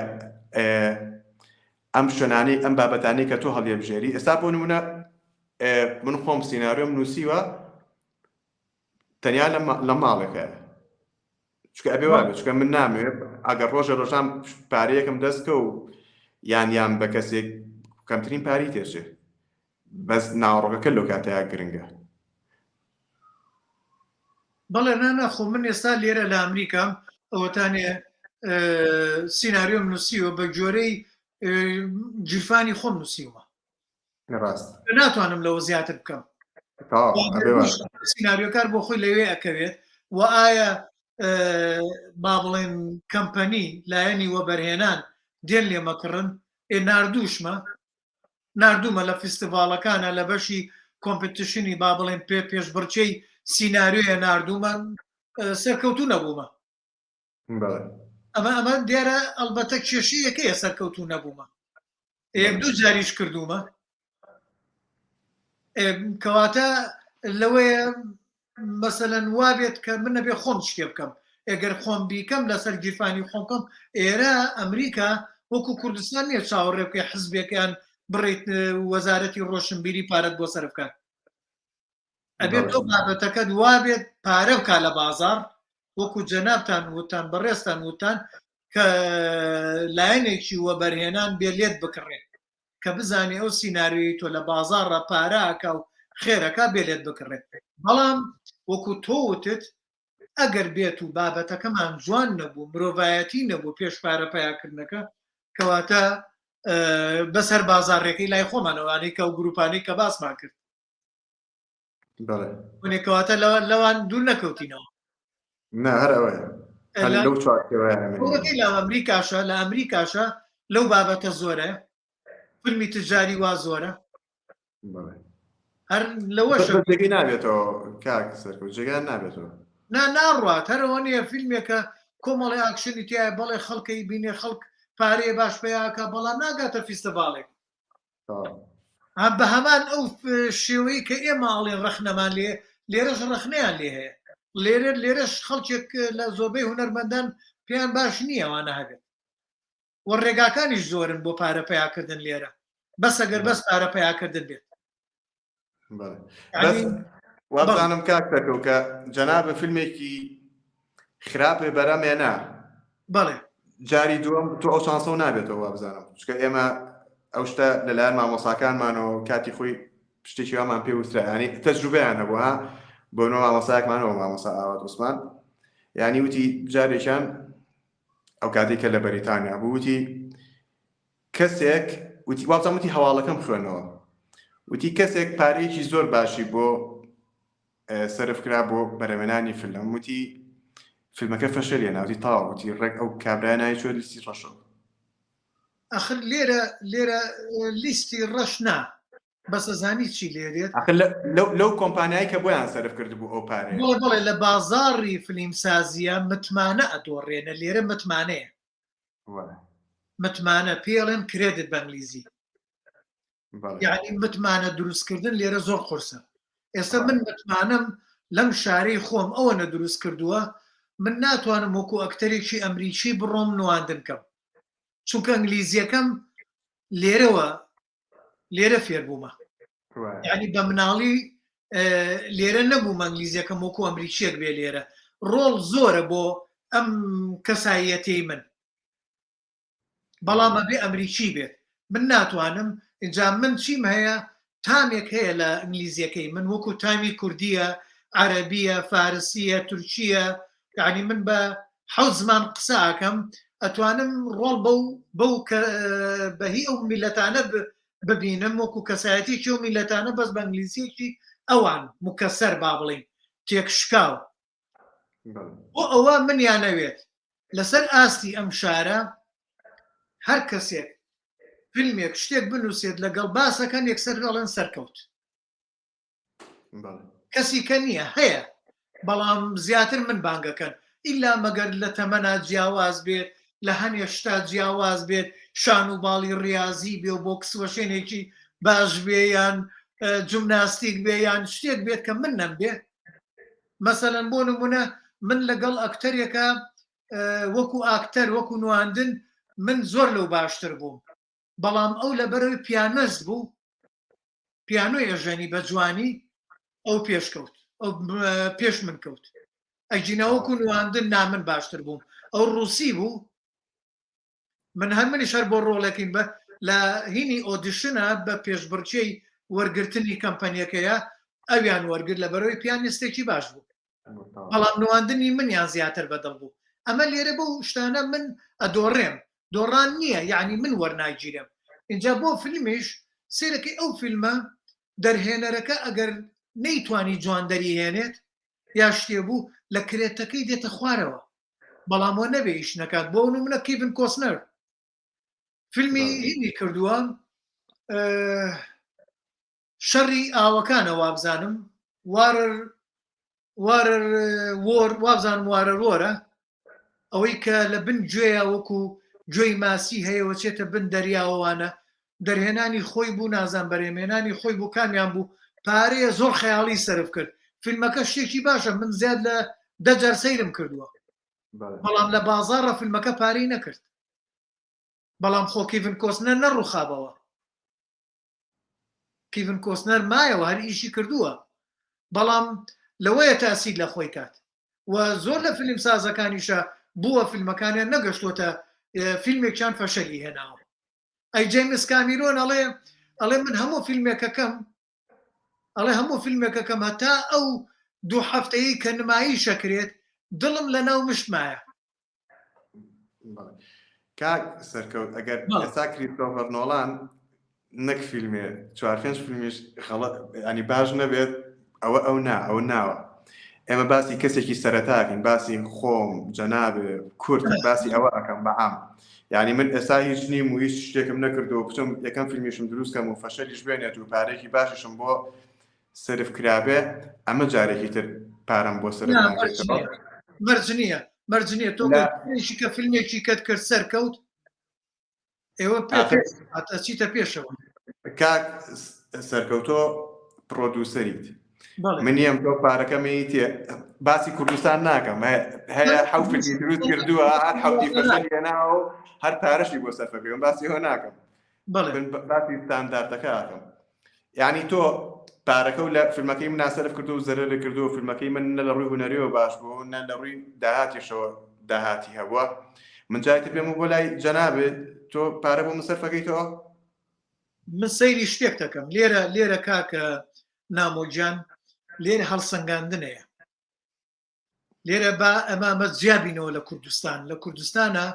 ئەم شوێنانەی ئەم بابەتانەی کە تۆ هەڵێبژێری ئێستا بۆ نمونە من خۆم سیناریۆم نووسیوە تەنیا لە ماڵێکە چکە ئەبێ وابێت چکە من نامێت ئەگەر ڕۆژە ڕۆژان پارەیەکم دەستکە و یان بە کەسێک کەمترین پاری تێژێ بەس ناوەڕۆکەکە لەو کاتەیە گرنگە.
بەڵێ ناخۆ من ئێستا لێرە لە ئەمریکام ئەوەتانێ سیناریۆم نووسیوە بە جۆرەی جیرفانی خۆم نووسیوە ناتوانم لەوە زیاتر بکەم. سیناریۆکار بۆ خۆی لەوێ ئەکەوێت و ئایا با بڵێن کەمپەنی لایەنی وەبەرهێنان دێن لێمەکڕن ناردوومە لە فستیڤالەکانە لە بەشی کۆمپیتیشنی با بڵێن پێشبڕچەی سیناریۆیە ناردوومە سەرکەوتوو نەبوومە. ئەمە دیارە ئەلبەتە کێشی یەکەیە سەرکەوتوو نەبوومە یەک دوو جاریش کردومە کەواتە لەوەیە مەسەلەن وابێت کە من نەبێ خۆم شتێ بکەم ئەگەر خۆم بیکەم لەسەر گیرفانی خۆمکەم ئێرە ئەمریکا وەکو کوردستان نیە چاوەڕێ بکەی حزبێکیان بڕیت وەزارەتی ڕۆشنبیری پارەت بۆ سەر بکات ئەبێت تۆ بابەتەکەت وابێت پارە بکا لە بازار وەکو جەنابتان وتان بەڕێستان وتان کە لایەنێکی وەبەرهێنان بێ لێت بکڕێت کە بزانێ ئەو سیناریۆی تۆ لە بازارڕە پارەکە و خێرەکە بێ لێت بکڕێت. بەڵام وەکو تۆ وتت ئەگەر بێت و بابەتەکەمان جوان نەبوو مرۆڤایەتی نەبوو پێش پارە پیاکردنەکە کەواتە بەسەر بازارڕێکەی لای خۆمانەوەوانەی کە و گروپانەی کە باسمان کرد
بەڵێ
هونێکەواتە لەوان دوور نەکەوتینەوە.
نا هەر ئەوەیە هەر لەو
وەڵەکەی لە ئەمریکاشە لە ئەمریکاشە لەو بابەتە زۆرە فیلمی تجاری وا زۆرە هەر لەوەشە
جێگەی نابێتەوە کاک سەرکەوت جێگان نابێتەوە
ناڕات هەرەوە نیە فیلمێکە کۆمەڵی ئاکشنی تایە بەڵێ خەڵکەی بینێ خەڵک پارەیە باش پێیاکە بەڵام ناگاتە فیستەڤاڵێک بە هەمان ئەو شێوەی کە ئێمە ئاڵێن ڕەخنەمان لێرەش ڕەخنەیان لێ هەیە لێرەش خەڵکێک لە زۆربەی هونەرمەندان پێیان باش نییە ئەوانە هەبێت وە ڕێگاکانیش زۆرن بۆ پارە پەیاکردن لێرە بەس ئەگەر بەس پارە پەیاکردن بێت
وابزانم کاک دەکەوت کە جەنابە فیلمێکی خراپێ بەرەمێنا
بەڵێ
جاری دووەم تۆ ئەو شانسە نابێتەوە وابزانم چکە ئێمە ئەو شتە لەلایەن مامۆساکانمانەوە کاتی خۆی شتێکی وامان پێ وترا ینی تەجروبەیان هەبووە بۆ نۆ مامۆسایەکمانەوە مامۆسا ئاوات عوسمان یعنی وتی جارێکیان ئەو کاتێککە لە بەریتانیا بوو وتی کەسێک وتی وابزانم وتی هەواڵەکەم خوێنەوە وتی کەسێک پارەیەکی زۆر باشی بۆ سەرف کرا بۆ بەرەمێنانی فیلم وتی فیلمەکە فەشەلیە ناوتی تاوە وتی ڕێک ئەو کابرای نایچوە لیستی ڕەشەوە
ئەخر لێرە لیستی ڕەش نا بەسە زانی چی لێرێت
لەو کۆمپانیایی کە بۆیان سەرف کرد بوو ئەو پارەیە
بڵێ لە بازاڕی فیلمسازیە متمانە ئەدۆڕێنە لێرە متمانەیە متمانە پێڵێن کرێدت بەنگلیزی یعنی متمانە دروستکردن لێرە زۆر قورسە ئێستا من متمانم لەم شارەی خۆم ئەوە نە دروست کردووە من ناتوانم وەکو ئەکتەرێکی ئەمریکی بڕۆم نواندن بکەم چونکە ئەنگلیزیەکەم لێرە فێر بوومە یعنی بە مناڵی لێرە نەبوومە ئەنگلیزیەکەم وەکو ئەمریکیەک بێ لێرە ڕۆڵ زۆرە بۆ ئەم کەسایەتەی من بەڵام ئەبێ ئەمریکی بێت من ناتوانم اینجا من چیم هەیە تامێک هەیە لە ئینگلیزیەکەی من وەکو تامی کوردیە عەرەبیە فارسیە تورکیە یعنی من بە حەوت زمان قسە ئەکەم ئەتوانم ڕۆڵ بەو بەهی ئەو میلەتانە ببینم وەکو کەسایەتێکی ئەو میلەتانە بەس بە ئینگلیزیەکی ئەوان مکەسەر با بڵین تێکشکاو بۆ ئەوە منیانەوێت لەسەر ئاستی ئەم شارە هەر کەسێک فیلمێک شتێک بنووسێت لەگەڵ باسەکەن یەکسەر ئەڵێن سەرکەوت کەسی کە نییە هەیە بەڵام زیاتر من بانگەکەن ئیلا مەگەر لە تەمەنا جیاواز بێت لە هەنێ شتا جیاواز بێت شان و باڵی ڕاضی بێ و بۆ کسوەشێنێکی باش بێ یان جمناستیک بێ یان شتێک بێت کە من نەمبێ مەسەلەن بۆ نمونە من لەگەڵ ئەکتەرێکە وەکو ئاکتەر وەکو نواندن من زۆر لەو باشتر بووم بەڵام ئەو لەبەرەوەی پیانەست بوو پیانۆی ئەژەنی بە جوانی ئەو پێشکەوت ئەو پێش من کەوت ئەجینەوەکو نواندن نامن باشتر بووم ئەو ڕووسی بوو من هەمنیش هەر بۆ ڕۆڵەکەین بە لە هینی ئۆدیشنە بە پێشبڕچەی وەرگرتنی کەمپەنیەکەیە ئەویان وەرگرت لەبەرەوەی پیانیستێکی باش بوو بەڵام نواندنی منیان زیاتر بەدڵ بوو ئەمە لێرە بۆ شتانە من ئەدۆڕێم دۆڕان نییە یعنی من وەرناگیرم اینجا بۆ فیلمیش سێرەکەی ئەو فیلمە دەرهێنەرەکە ئەگەر نەیتوانی جوان دەریهێنێت یا شتێ بوو لە کرێتەکەی دێتە خوارەوە بەڵامەوە نەبێ ئیش نەکات بۆ نمونە کیڤن کۆسنەر فیلمی هینی کردووە شەڕی ئاوەکانە وابزانم وابزانم وارە ڕۆرە ئەوەی کە لە بن گوێە وەکو گوێی ماسی هەیەوە چێتە بن دەریاوانە دەرهێنانی خۆی بوو نازان بەرێمێنانی خۆی بوو کامیان بوو پارەیە زۆر خەیاڵی سرف کرد فیلمەکە شتێکی باشە من زیاد لە دەجار سەیرم کردووە بەڵام لە بازاڕە فیلمەکە پارەی نەکرد بەڵام خۆ کیڤن کۆسنەر نەڕووخابەوە کیڤن کۆسنەر مایەوە هەر ئیشی کردووە بەڵام لەوەیە تاسیید لە خۆی کات و زۆر لە فیلم سازەکانیشە بووە فیلمەکانیان نەگەشتوتە فیلمێکیان فەشەلی هێناوە ئەی جەیمس کامیرۆن ئەڵێ من هەموو فیلمێکەکەم هەتا ئەو دوو هەفتەیە کە نمایی شەکرێت دڵم لە ناو مشتمایە
کاک سەرکەوت ئەگەر ئێستا کریستۆفەر نۆڵان نەک فیلمێ 4-5 فیلمیش ینی باش نەبێت ئەو ناوە ئێمە باسی کەسێکی سەرەتاکەین باسی خۆم جەناب کورد باسی ئەوە ئەەکەم بەعام یعنی من ئێستا هیچ نیم و هیچ شتێکم نەکردەوە بچم یەکەم فیلمیشم دروستکەم و فەشەلیش بێنێت و پارێکی باششم بۆ سرف کرابێ ئەمە جارێکی تر پارەم بۆ سرف
مەرج نییە تۆ کە فیلمێکی کەت کرد سەرکەوت ئێوە چیتە پێشەوە
کاک سەرکەوتۆ پرۆدوسەریت من نیەم تۆ پارەکەمی تێ باسی کوردستان ناکەم هەیە حەوفی دروست کردووە هەر حەوتی فەشەلی هێناوە و هەر پارەشی بۆ سەرفەکەم باسی ئەوە ناکەم باسی ستانداردەکەکەم یعنی تۆ پارەکە و لە فیلمەکەی من ناسەرف کردو و زەرەر کردو و فیلمەکەی من نە لە ڕووی هونەریەوە باش بوو نە لە ڕووی داهاتیشەوە داهاتی هەبووە من جایتر پێم بۆ لای جەنابێت تۆ پارە بۆ من سەرفەکەیتەوە
من سەیری شتێک دەکەم لێرە کاکە نامۆجان لێرە هەڵسەنگاندنەیە لێرە با ئەمامە جیابینەوە لە کوردستانە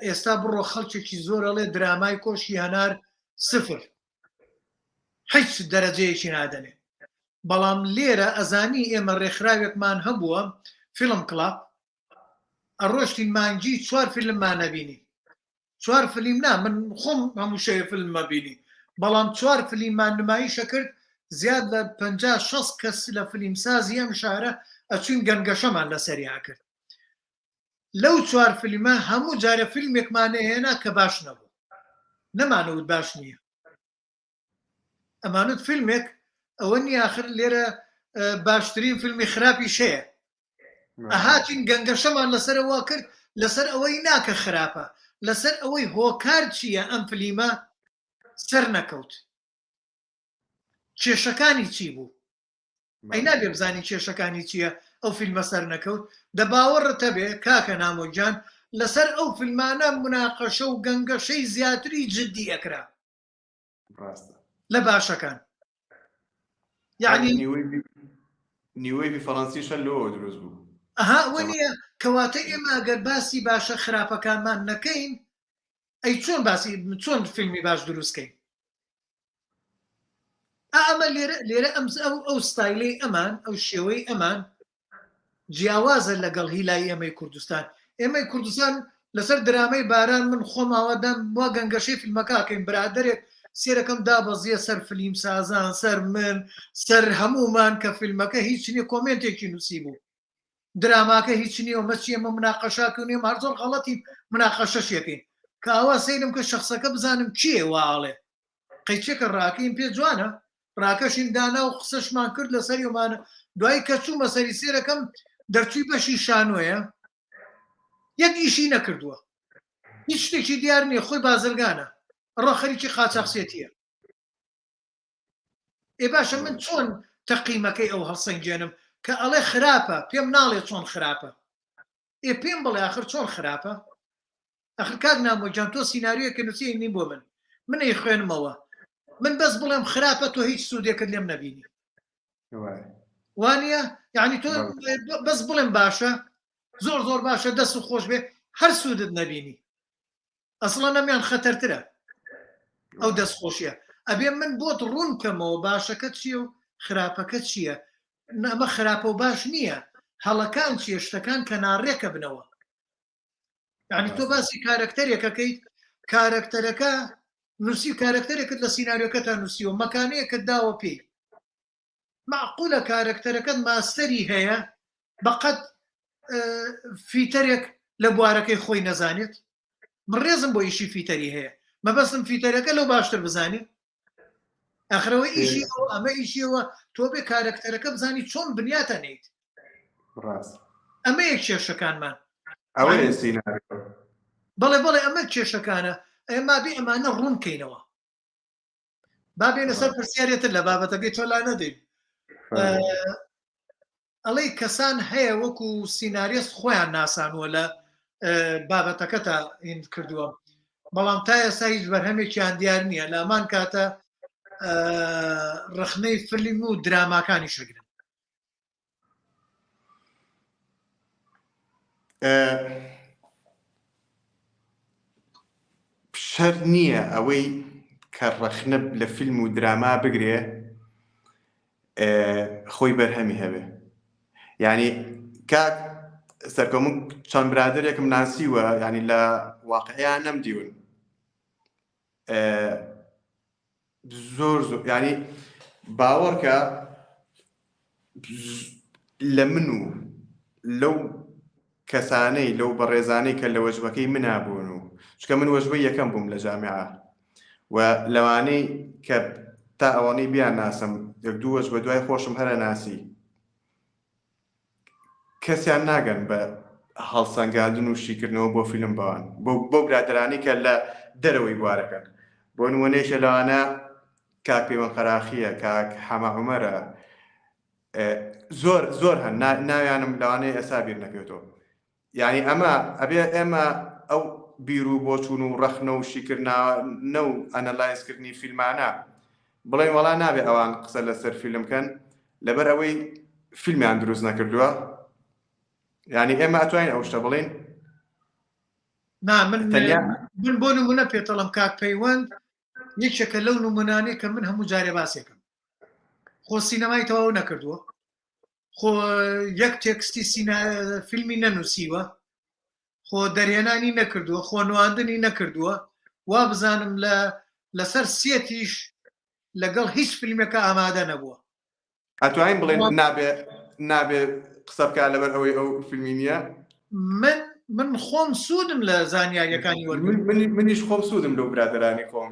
ئێستا بڕۆ خەڵکێکی زۆر ئەڵێ درامای کۆشی هەنار سفر هیچ دەرەجەیەکی نادەنێ بەڵام لێرە ئەزانی ئێمە ڕێکخراوێکمان هەبووە فیلم کڵاب ئەڕۆشتین مانگی 4 فیلممان نەبینی 4 فیلم نا من خۆم هەموو شەیە فیلممە بینی بەڵام 4 فیلممان نمایشە کرد زیاد لە 50-60 کەس لە فیلمسازی ئەم شارە ئەچوین گەنگەشەمان لەسەریا کرد لەو 4 فیلمە هەموو جارە فیلمێکمانە هێنا کە باش نەبوو نەمانەوت باش نییە ئەمانوت فیلمێک ئەوە نی آخر لێرە باشترین فیلمی خراپی شەیە ئەهاتین گەنگەشەمان لەسەرەوە کرد لەسەر ئەوەی ناکە خراپە لەسەر ئەوەی هۆکار چییە ئەم فلیمە سەر نەکەوت کێشەکانی چی بوو ئەی نابێ بزانی کێشەکانی چییە ئەو فیلمە سەر نەکەوت دە باوەڕتە بێ کاکە نامۆجان لەسەر ئەو فیلمانە مناقەشە و گەنگەشەی زیاتری جددی ئەکرا لە باشەکان یعنی
نیوەی فەڕەنسیشە لەوە دروست بوو
ئەها ئەوە نییە کەواتە ئێمە ئەگەر باسی باشە خراپەکانمان نەکەین ئەی چۆن فیلمی باش دروستکەین ئەمە لێرە ئەو ستایلەی ئەمان ئەو شێوەی ئەمان جیاوازە لەگەڵ هیلای ئێمەی کوردستان ئێمەی کوردستان لەسەر درامەی باران من خۆماوەدەم وا گەنگەشەی فیلمەکەکەین برادێک سێرەکەم دابەزیە سەر فیلم سازان سەر من سەر هەمومان کە فیلمەکە هیچ نییە کۆمنتێکی نووسی بوو دراماکە هیچ نییە و مەچی ئەمە مناقەشاکەونێ هەر زۆر غەڵەتی مناقەشەشێکین کە ئاوا سەیرم کە شخصەکە بزانم چییە واڵێ قەیچێکە ڕاکەین پێ جوانە ڕاکەشین دانا و قسەشمان کرد لە سەریمانە دوای کە چوومە سەری سێرەکەم دەرچووی بەشی شانۆیە یەک ئیشی نەکردووە هیچ شتێکی دیار نییە خۆی بازرگانە ڕۆخەریکی قاچاقسێتیە ئێ باشە من چۆن تەقیمەکەی ئەو هەڵسەنگێنم کە ئەڵێ خراپە پێم ناڵێ چۆن خراپە ئێ پێم بڵێ آخر چۆن خراپە ئەخر کاک نامۆجان تۆ سیناریۆکە نووسی نیم بۆ من ئەی خوێنمەوە من بەس بڵێم خراپە تۆ هیچ سوودێکت لێم نەبینی وانە یعنی تۆ بەس بڵێم باشە زۆر باشە دەست و خۆش بێ هەر سوودت نەبینی ئەسڵە نەمیان خەتەرترە ئەو دەستخۆشیە ئەبێ من بۆت ڕوون کەمەوە باشەکە چییە و خراپەکە چییە ئەمە خراپە و باش نییە هەڵەکان چیە شتەکان کە ناڕێکە بنەوە یعنی تۆ باسی کارکتەرێکەکەیت کارکتەرەکە نووسی کارکتەرێکت لە سیناریۆکەتە نووسیوە مەکانەیەکت داوە پێی معقولە کارکتەرەکەت ماستەری هەیە بەقەت فیتەرێک لە بوارەکەی خۆی نەزانێت من ڕێزم بۆ ئیشی فیتەری هەیە مەبەستم فیتەرەکە لەو باشتر بزانێ ئەخرەوەی ئیشی ئەمە ئیشیەوە تۆ بێ کارکتەرەکە بزانی چۆن بنیاتە نیت ئەمە یەک کێشەکانمان بەڵێ ئەمە کێشەکانە ئەمە بێ ئەمانە ڕوونکەینەوە بابێنە سەر پرسیارێتر لە بابەتەکەی تۆ لا نەدەین ئەڵەی کەسان هەیە وەکو سیناریست خۆیان ناسانوە لە بابەتەکە تا هین کردووە بەڵام تا ئێستا هیچ بەرهەمێکیان دیار نییە لە ئەمان کاتە ڕخنەی فیلم و دراماکانی شەگرن
شەر نییە ئەوەی کە ڕەخنە لە فیلم و دراما بگرێ خۆی بەرهەمی هەبێ یعنی کاک سەرکەوم چەند برادێکم ناسیوە ینی لە واقعیان نەمدیون زۆر ینی باوەڕکە لە من و لەو کەسانەی لەو بەڕێزانەی کە لە وەجبەکەی منابوون و چکە من وەجبەی یەکەم بووم لە جامعە و لەوانەی کە تا ئەوانەی بیان ناسم یەک دوو وەجبە دوای خۆشم هەرە ناسی کەسیان ناگەن بە هەڵسەنگاندن و شیکردنەوە بۆ فیلم بەوان بۆ برادرانی کە لە دەرەوەی بوارەکەن بۆ نمونەیەکە لەوانە کاک پەیوەند قەراخیە کاک حەما عومەرە زۆر هەن ناویانم لەوانەیە ئێستا بیر نەکەوێتەوە یعنی ئەمە ئەبێ ئێمە ئەو بیر و بۆچوون و ڕەخنە و شیکردنە و ئەنەلایزکردنی فیلمانە بڵێن وەڵا نابێ ئەوان قسە لەسەر فیلمکەن لەبەر ئەوەی فیلمیان دروست نەکردووە یعنی ئێمە ئەتوانین ئەو شتە بڵێن
من بۆ نمونە پێتەڵم کاک پەیوەند یەکێکە لەو نمونانەی کە من هەموو جارێ باسێکم خۆ سینەمای تەواو نەکردووە خۆ یەک تێکستی فیلمی نەنووسیوە خۆ دەرهێنانی نەکردووە خۆ نواندنی نەکردووە وا بزانم لەسەر سێتیش لەگەڵ هیچ فیلمێکە ئامادە نەبووە
ئەتوانین بڵێن نابێ قسە بکات لەبەر ئەوەی ئەو فیلمی نییە
من خۆم سوودم لە زانیاریەکانی
منیش خۆم سوودم لەو برادرانی خۆم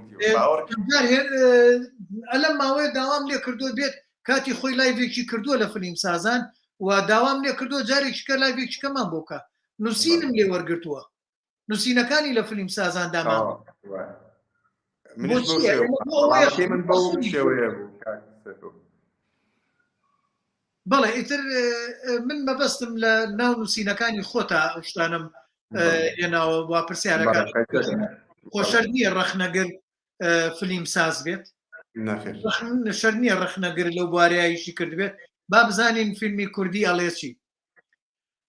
ئەلەم ماوەیە داوام لێ کردووە بێت کاتی خۆی لایڤێکی کردووە لە فیلم سازان و داوام لێ کردووە جارێکیکە لایڤێکیکەمان بۆکە نووسینم لێ وەرگرتووە نووسینەکانی لە فیلم سازان دامان بەڵێ ئیتر من مەبەستم لە ناو نووسینەکانی خۆتە ئەو شتانم هێناوە وا پرسیارەکان خۆشەر نییە ڕەخنەگر فیلم ساز بێت شەر نییە ڕەخنەگر لەو بوارەیەشی کرد بێت با بزانین فیلمی کوردی ئەڵێ چی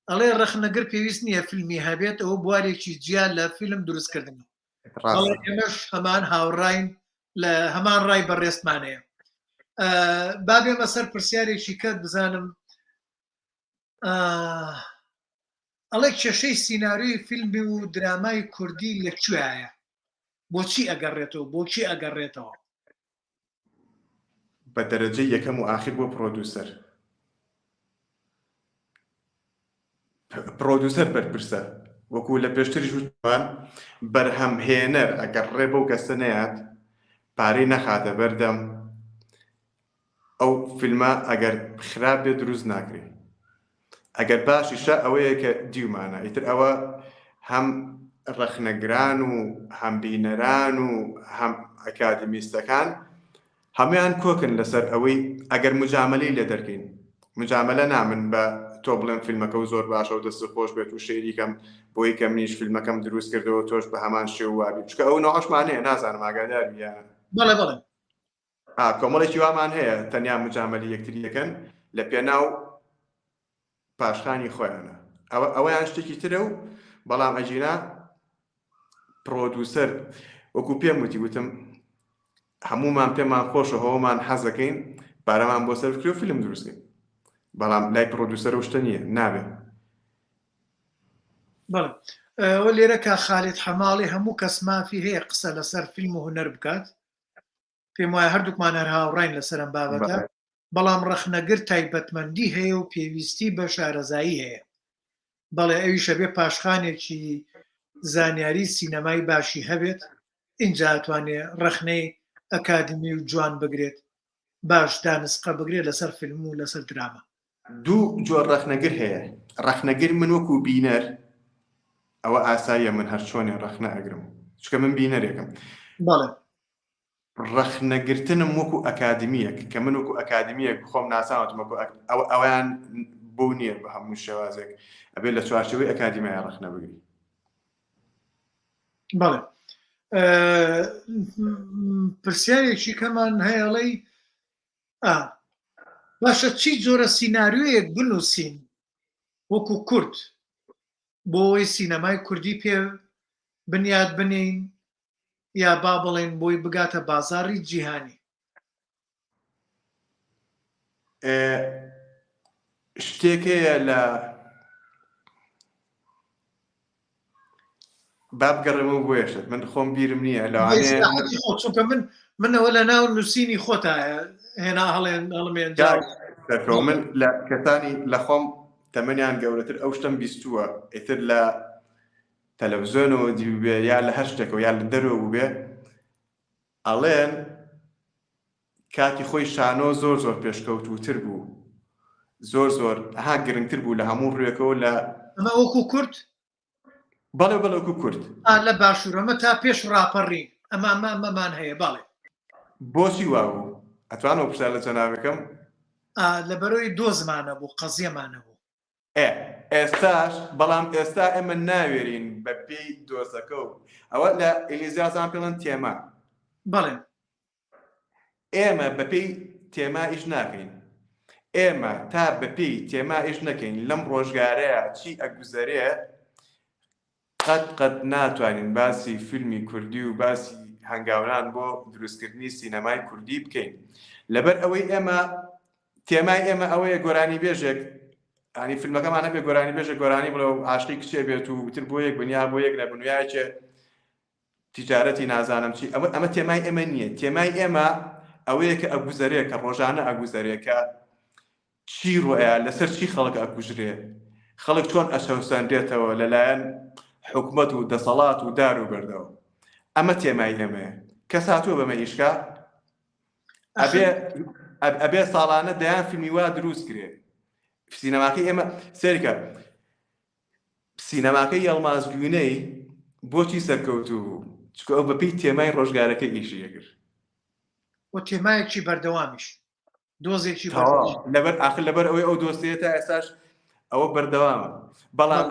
ئەڵێ ڕەخنەگر پێویست نییە فیلمی هەبێت ئەوە بوارێکی جیان لە فیلم دروستکردن ئێمەش هەمان هاوڕاین لە هەمان ڕای بەڕێستمانەیە با بێمە سەر پرسیارێکی کەت بزانم ئەڵێ کێشەی سیناریۆی فیلمی و درامای کوردی لەکوێیە بۆچی ئەگەڕێتەوە بۆچی ئەگەڕێتەوە
بە دەرەجەی یەکەم و ئاخر بۆ پرۆدوسەر بەرپرسە وەکو لە پێشتری ژووان بەرهەمهێنەر ئەگەڕێ بەو کەسە نەیات پارەی نەخاتە بەردەم ئەو فیلمە ئەگەر خراپ بێ دروست ناکرێت ئەگەر باشیشە ئەوەیە کە دیومانە ئیتر ئەوە هەم ڕەخنەگران و هەم بینەران و هەم ئەکادمیستەکان هەمویان کۆکن لەسەر ئەوەی ئەگەر مجاملەی لێ دەرکەین مجاملە نامن بە تۆ بڵێن فیلمەکە و زۆر باشە و دەست خۆش بێت و شێریکەم بۆی کە منیش فیلمەکەم دروست کردەوە تۆش بە هەمان شێو وابی چکە ئەو نەعەشمانەیە نازانم ئاگاداری یانە
بەڵێ بەڵێ
کۆمەڵێکی وامان هەیە تەنیا مجاملی یەکتری یەکەن لە پێناو پاشخانی خۆیانە ئەوەیان شتێکی ترە و بەڵام ئەجینا پرۆدوسەر وەکو پێم وتم هەمومان پێمان خۆشە هەوڵمان حەزەکەین پارەمان بۆ سەرکرێ و فیلم دروستکەین بەڵام لای پرۆدوسەر شتە نییە نابێت
بەڵێ ئەوە لێرە کە خالید حەماڵی هەموو کەس مافی هەیە قسە لەسەر فیلم و هونەر بکات پێم وایە هەردووکمان هەر هاوڕاین لەسەرم بابەتە بەڵام ڕەخنەگر تایبەتمەندی هەیە و پێویستی بە شارەزایی هەیە بەڵێ ئەویشە بێ پاشخانێکی زانیاری سینەمای باشی هەبێت اینجا ئەتوانێت ڕەخنەی ئەکادمی و جوان بگرێت باش دانسقە بگرێت لەسەر فیلم و لەسەر درامە
دوو جۆر ڕەخنەگر هەیە ڕەخنەگر من وەکو بینەر ئەوە ئاساییە من هەر چۆنێ ڕەخنە ئەگرم چکە من بینەرێکم
بەڵێ
ڕەخنەگرتنم وەکو ئەکادمیەک کە من وەکو ئەکادمیەک خۆم ناساوەتم ئەویان بۆ نییە بە هەموو شێوازێک ئەبێت لە چوارچەوەی ئەکادمیای ڕەخنە بگری
بەڵێ پرسیارێکی کەمان هەیەڵی باشە چی جۆرە سیناریۆیەک بنووسین وەکو کورد بۆ ئەوەی سینەمای کوردی پێ بنیاد بنین یا با بڵێن بۆی بگاتە بازاڕی جیهانی
شتێکەیە لە بابگەڕێمە بۆیشت من خۆم بیرم نییە لەوانەیە
چونکە منەوە لە ناو نووسینی خۆتایە هێنا هەڵێن
من لە کەسانی لە خۆم تەمەنیان گەورەتر ئەو شتم بیستووە ئیتر لە تەلەڤیزۆنەوە دیبێ یا لە هەر شتێکەوە یا لە دەرەوە بووبێ ئەڵێن کاتی خۆی شانۆ زۆر زۆر پێشکەوتوتر بوو زۆر ها گرنگتر بوو لە هەموو ڕوێکەوە لە
ئەمە وەکو کورد
بەڵێ وەکو کورد
لە باشوور ئەمە تا پێش ڕاپەڕی ئەمەمان هەیە باڵێ
بۆچی وا بوو ئەتوانەوە پرسیار لە جەنابەکەم
لەبەرەوەی دۆ زمانە بوو قەزیەمانە بوو
ئێستاش بەڵام ئێستا ئێمە ناوێرین بە پێی دۆزەکە و ئەوە لە ئێلیزیازان پێڵەن تێما
بەڵێ
ئێمە بە پێی تێما ئیش ناکەین ئێمە تا بە پێی تێما ئیش نەکەین لەم ڕۆژگارەیە چی ئەگوزەرێ قەت ناتوانین باسی فیلمی کوردی و باسی هەنگاوران بۆ دروستکردنی سینەمای کوردی بکەین لەبەر ئەوەی ئێمە تێمای ئێمە ئەوەیە گۆرانی بێژێک ئەنی فیلمەکەمان هەبێ گۆرانی بێژە گۆرانی بڵێ عاشقی کچێ بێت و تر بۆ یەک بنیا بۆ یەک لە بنیایەکێ تیجارەتی نازانم چی ئەمە تێمای ئێمە نییە تێمای ئێمە ئەوەیە کە ئەگوزەرێ کە ڕۆژانە ئەگوزەرێ کە چی ڕۆیە لەسەر چی خەڵک ئەکوژرێ خەڵک چۆن ئەشەوسەندرێتەوە لەلایەن حکومەت و دەسەڵات و دار و بەردەوە ئەمە تێمای ئێمەیە کەس هاتووە بەمە ئیشکا ئەبێ ساڵانە دەیان فیلمی وا دروست کرێ سینەماکەی ئێمە سێریکە سینەماکەی یەڵمازگوونەی بۆچی سەرکەوتوو بوو چکە ئەو بەپێی تێمای ڕۆژگارەکە ئیشی یەگر
و تێمایەکی بەردەوامیش دۆزێکی
لەبەر ئاخر لەبەر ئەوەی ئەو دۆستەیە تا ئێستاش ئەوە بەردەوامە بەڵام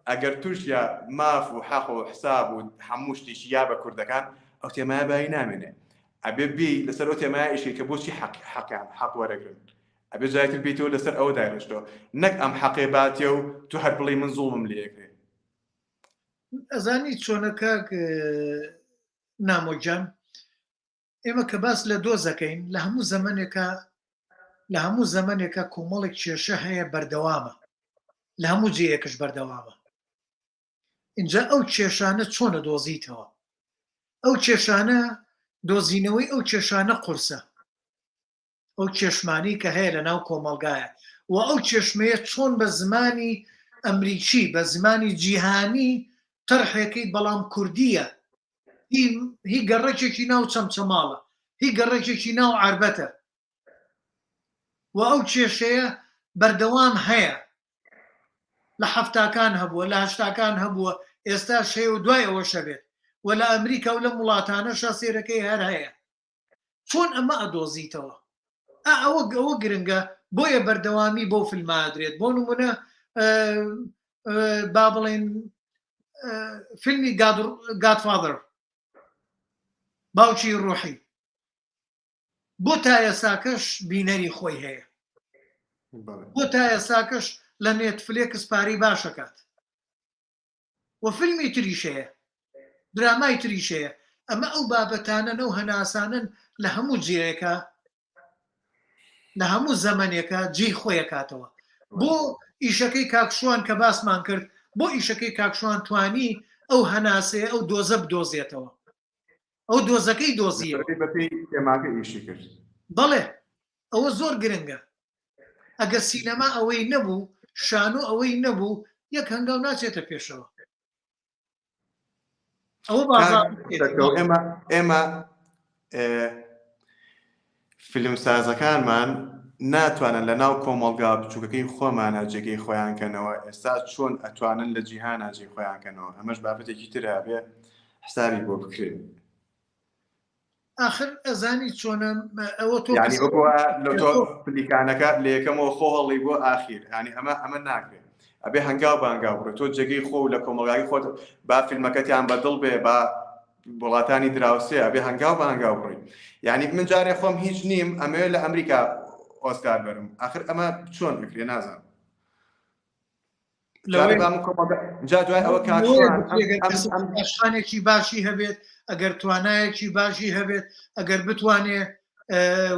ئەگەر تووشیا ماف و حەق و حساب و هەموو شتێکی یا بە کوردەکان ئەو تێمایە بای نامێنێ ئەبێ بی لەسەر ئەو تێمایە ئیشی کە بۆچی حەقیان حەق وەرەگرن ئەبێ جایتر بیتەوە لەسەر ئەوە دایڕشتەوە نەک ئەم حەقێ باتێ و تو هەر بڵێ من زوڵمم لێکرێ
ئەزانی چۆنەکە نامۆجان ئێمە کە باس لە دۆزەکەین لە هەموو زەمانێکە کۆمەڵێک کێشە هەیە بەردەوامە لە هەموو جێیەکەش بەردەوامە اینجا ئەو کێشانە چۆنە دۆزیتەوە ئەو کێشانە دۆزینەوەی ئەو کێشانە قورسە ئەو کێشمانی کە هەیە لە ناو کۆمەلگایە و ئەو کێشمەیە چۆن بە زمانی ئەمریکی بە زمانی جیهانی تەرحێکی بەڵام کوردیە هی گەڕێکێکی ناو چەمچەماڵە هی گەڕێکێکی ناو عربەتە و ئەو کێشەیە بەردەوام هەیە لە حەفتاکان هەبووە لە هەشتاکان هەبووە ئێستا شێ و دوای ئەوە شەبێت و لە ئەمریکا و لە وڵاتانەشە سێرەکەی هەر هەیە چۆن ئەمە ئەدۆزیتەوە ئەوە گرنگە بۆیە بەردەوامی بۆ فیلمادرێت بۆ نمونە با بڵێن فیلمی گادفادر باوکی ڕۆحی بۆ تا ئێساکەش بینەری خۆی هەیە بۆ تا ئێساکەش لە نێتفلێکس پارەی باشەکات و فیلمی تریشەیە درامای تریشەیە ئەمە ئەو بابەتانە نەو هەناسانن لە هەموو جێیەکە لە هەموو زەمانێکە جێی خۆیەکاتەوە بۆ ئیشەکەی کاکشوان کە باسمان کرد بۆ ئیشەکەی کاکشوان توانی ئەو هەناسەیە ئەو دۆزە بدۆزێتەوە ئەو دۆزەکەی دۆزیە بەڵێ ئەوە زۆر گرنگە ئەگەر سینەما ئەوەی نەبوو شانۆ ئەوەی نەبوو یەک هەنگاو ناچێتە پێشەوە
ئێمە فیلمسازەکانمان ناتوانن لە ناو کۆمەڵگا بچووکەکەی خۆمانە جێگەی خۆیانکەنەوە ئێستا چۆن ئەتوانن لە جیهانە جێی خۆیانکەنەوە ئەمەش بابەتێکی ترە بێ حسابی بۆ بکرێن
آخر ئەزانی چۆنە ئەوە تۆ
پلیکانەکە لە یەکەمەوە خۆ هەڵی بۆ ئاخیر ینی ئەمە ناکرێت ئەبێ هەنگاو بانگاو بڕێت تۆ جێگەی خۆ و لە کۆمەڵگای خۆت با فیلمەکەتیان بەدڵ بێ با وڵاتانی دراوسێ ئەبێ هەنگاو بانگاو بڕێت یعنی من جارێ خۆم هیچ نیم ئەمەوێت لە ئەمریکا ئۆسکار بەرم آخر ئەمە چۆن بکرێ نازانم جا دوای ئەوە
کاشانێکی باشی هەبێت ئەگەر توانایەکی باشی هەبێت ئەگەر بتوانێت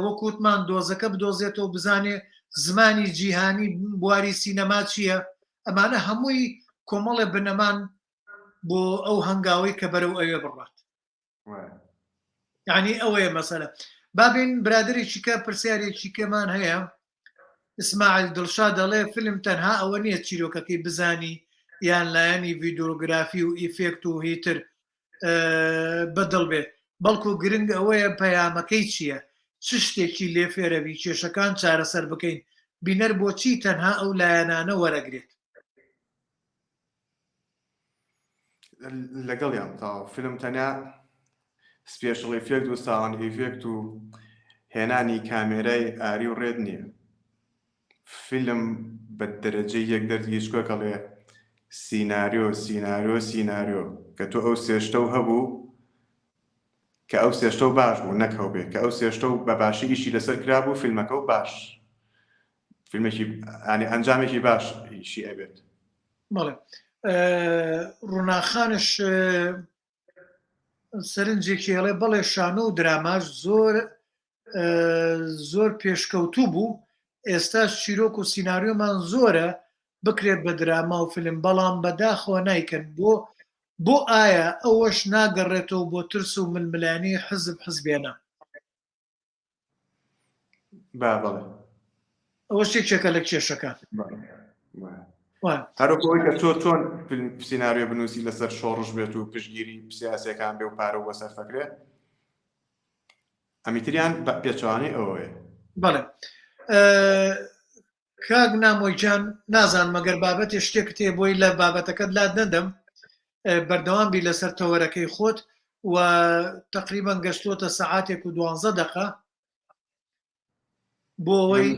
وەکوتمان دۆزەکە بدۆزێتەوە بزانێ زمانی جیهانی بواری سینەما چییە ئەمانە هەمووی کۆمەڵێ بنەمان بۆ ئەو هەنگاوی کە بەرەو ئەوێ بڕات یعنی ئەوەیە مەسەلە بابین برادێکی کە پرسیارێکی کەمان هەیە ئیسماعیل دڵشا دەڵێ فیلم تەنها ئەوە نییە چیرۆکەکەی بزانی یان لایەنی ڤیدۆگرافی و ئیفێکت و هیتر بەدڵ بێ بەڵکو گرنگ ئەوەیە پەیامەکەی چییە چ شتێکی لێ فێرەوی کێشەکان چارەسەر بکەین بینەر بۆچی تەنها ئەو لایەنانە وەرەگرێت
لەگەڵیان تا فیلم تەنیا سپێشڵ ئیفێکت و ساوند ئیفێکت و هێنانی کامێرای ئاری و ڕێد نییە فیلم بە دەرەجەی یەک دەردگیشکۆکەڵێ سیناریۆ کە تۆ ئەو سێشتە و هەبوو کە ئەو سێشتە و باش بوو نەکەو بێ کە ئەو سێشتە و بە باشی ئیشی لەسەر کرابوو فیلمەکە و باش فیلمێکی ئانی ئەنجامێکی باش ئیشی ئەبێت
بەڵێ ڕووناخانش سەرنجێکیڵێ بەڵێ شانۆ و دراماش زۆر پێشکەوتوو بوو ئێستاش چیرۆک و سیناریۆمان زۆرە بکرێت بە دراما و فیلم بەڵام بەداخەوە نایکەن بۆ ئایا ئەوەش ناگەڕێتەوە بۆ ترس و ململانی حزبێنە
بەڵێ
ئەوە شتێکێکە لە کێشەکان
هەروەکەوەی کە چۆن سیناریۆ بنووسی لەسەر شۆڕش بێت و پشتگیری سیاسەکان بێ و پارە و بەسەر فەکرێت ئەمیتریان پێچوانەی ئەوەیە
بەڵێ کاک نامۆیجان نازان مەگەر بابەتی شتێک تێ بۆی لە بابەتەکەت لا نەدەم بەردەوام بی لەسەر تەوەرەکەی خۆت و تقریبا گەشتۆتە سەعاتێک و 12 دقە بۆ ئەوەی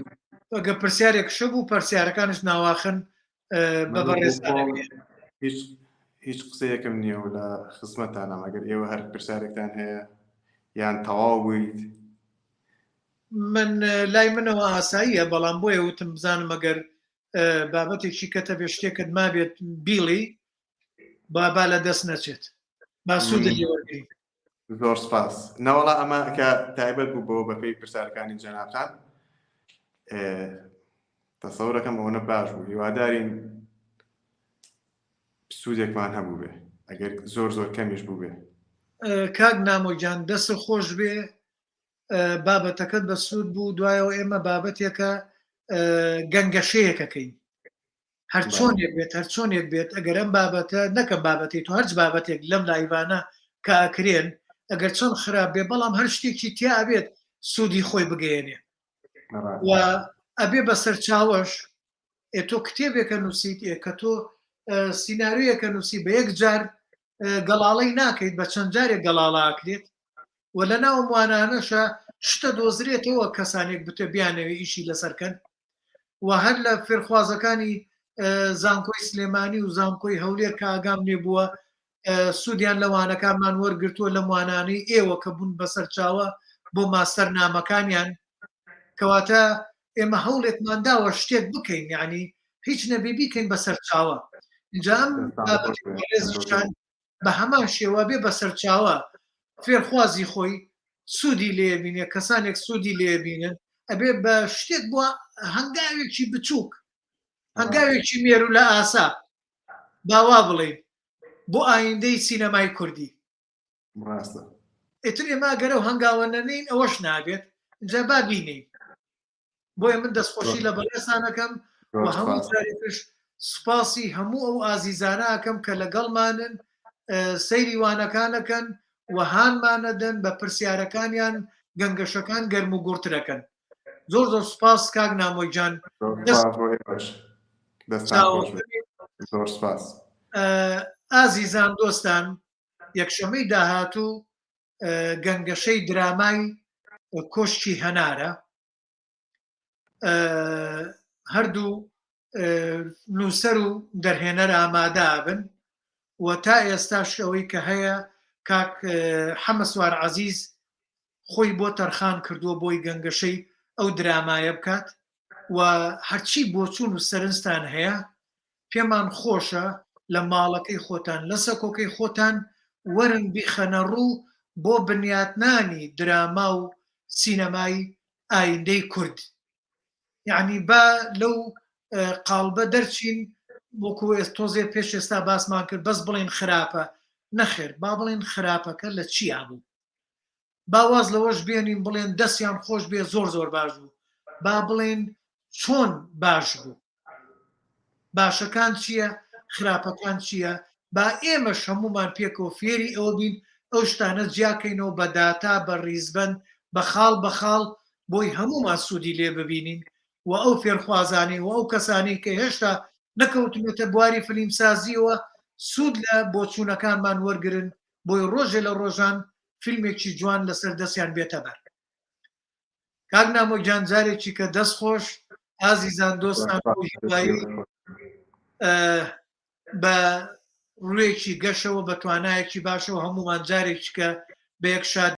ئەگە پرسیارێک شەبوو پرسیارەکانش ناواخن بەبەڕێزانەکە
هیچ قسەیەکم نییە و لە خزمەتانم ئەگەر ئێوە هەر پرسیارێکتان هەیە یان تەواو بوویت
من لای منەوە ئاساییە بەڵام بۆیە وتم بزانم ئەگەر بابەتێکی کەتە بێ شتێکت ما بێت بیڵی با لە دەست نەچێت باسوودە لێوەرگری
زۆر سپاس نەوەڵا ئەمە کە تایبەت بوو بۆ بەپێی پرسیارەکانی جەنابتان تەسەورەکەم ئەوەنە باش بوو هیوادارین سوودێکمان هەبوو بێ ئەگەر زۆر کەمیش بوو بێ
کاک نامۆیجان دەست خۆش بێ بابەتەکەت بە سوود بوو دوایەوە ئێمە بابەتێکە گەنگەشەیەکەکەین هەر چۆنێک بێت ئەگەر ئەم بابەتە نەکەم بابەتی تو هەرچ بابەتێک لەم لایوانە کە ئەکرێن ئەگەر چۆن خراپ بێ بەڵام هەر شتێکی تیا ئەبێت سوودی خۆی بگەێنێ و ئەبێ بە سەرچاوەش تۆ کتێبێکە نووسیت کە تۆ سیناریۆیەکە نووسی بە یەک جار گەڵاڵەی ناکەیت بە چەند جارێک گەڵاڵاکرێت و لە ناو وانانەشە شتە دۆزرێتەوە کەسانێک بتە بیانەوێ ئیشی لەسەرکەن و هەر لە فێرخوازەکانی زانکۆی سلێمانی و زانکۆی هەولێر کە ئاگام لێ بووە سوودیان لەوانەکانمان وەرگرتووە لە موانانەی ئێوە کە بوون بەسەر چاوە بۆ ماستەر نامەکانیان کەواتە ئێمە هەوڵێکمان داوە شتێک بکەین یعنی هیچ نەبێ بیکەین بەسەر چاوە اینجا ئەم بە هەمان شێوە بێ بەسەر چاوە فێرخوازی خۆی سوودی لێبینێ کەسانێک سوودی لێبینن ئەبێ بە شتێک بووە هەنگاوێکی بچووک هەنگاوێکی مێر و لە ئاسا باوا بڵێ بۆ ئایندەی سینەمای کوردی ئیتر ئێمە گەرە و هەنگاوەنەنین ئەوەش نابێت اینجا با بینین بۆیە من دەستخۆشی لە بەڕێستانەکەم و هەموو جارێکش سوپاسی هەموو ئەو ئازیزانەکەم کە لەگەڵمانن سەیری وانەکانەکەن و هانمانەدەن بە پرسیارەکانیان گەنگەشەکان گەرم و گورترەکەن زۆر سوپاس کاک نامۆیجان ئازیزان دۆستان یەکشەمەی داهاتوو گەنگەشەی درامای کۆشتی هەنارە هەردوو نووسەر و دەرهێنەر ئامادابن و تا ئێستاش ئەوەی کە هەیە کاک حەمە سوار عەزیز خۆی بۆ تەرخان کردووە بۆی گەنگەشەی ئەو درامایە بکات و هەرچی بۆچوون و سەرنجتان هەیە پێمان خۆشە لە ماڵەکەی خۆتان لە سەکۆکەی خۆتان وەرن بیخەنە ڕوو بۆ بنیاتنانی دراما و سینەمای ئایندەی کورد. یعنی با لەو قاڵبە دەرچین وەکو تۆزێ پێش ئێستا باسمان کرد بەس بڵێن خراپە، نەخێر با بڵێن خراپەکە لە چیا بوو، باواز لەوەش بێنین بڵێن دەستیان خۆش بێ زۆر زۆر باش بوو، با بڵێن چۆن باش بوو، باشەکان چییە، خراپەکان چییە، با ئێمەش هەمومان پێکەوە فێری ئەوە بین ئەو شتانە جیاکەینەوە بە داتا بە ڕیزبەن بە خاڵ بە خاڵ بۆی هەمومان سوودی لێ ببینین و ئەو فێرخوازانی و ئەو کەسانی کە هێشتا نەکەوتنێتە بواری فلیمسازیەوە سوود لە بۆچوونەکانمان وەرگرن بۆی ڕۆژێ لە ڕۆژان فیلمێکی جوان لەسەر دەستیان بێتە بەر. کاک نامۆکجان جارێکی کە دەست خۆش ئازیزان دۆستان بە ڕوویەکی گەشەوە بە توانایەکی باشەوە هەمومان جارێکی کە بە یەک شاد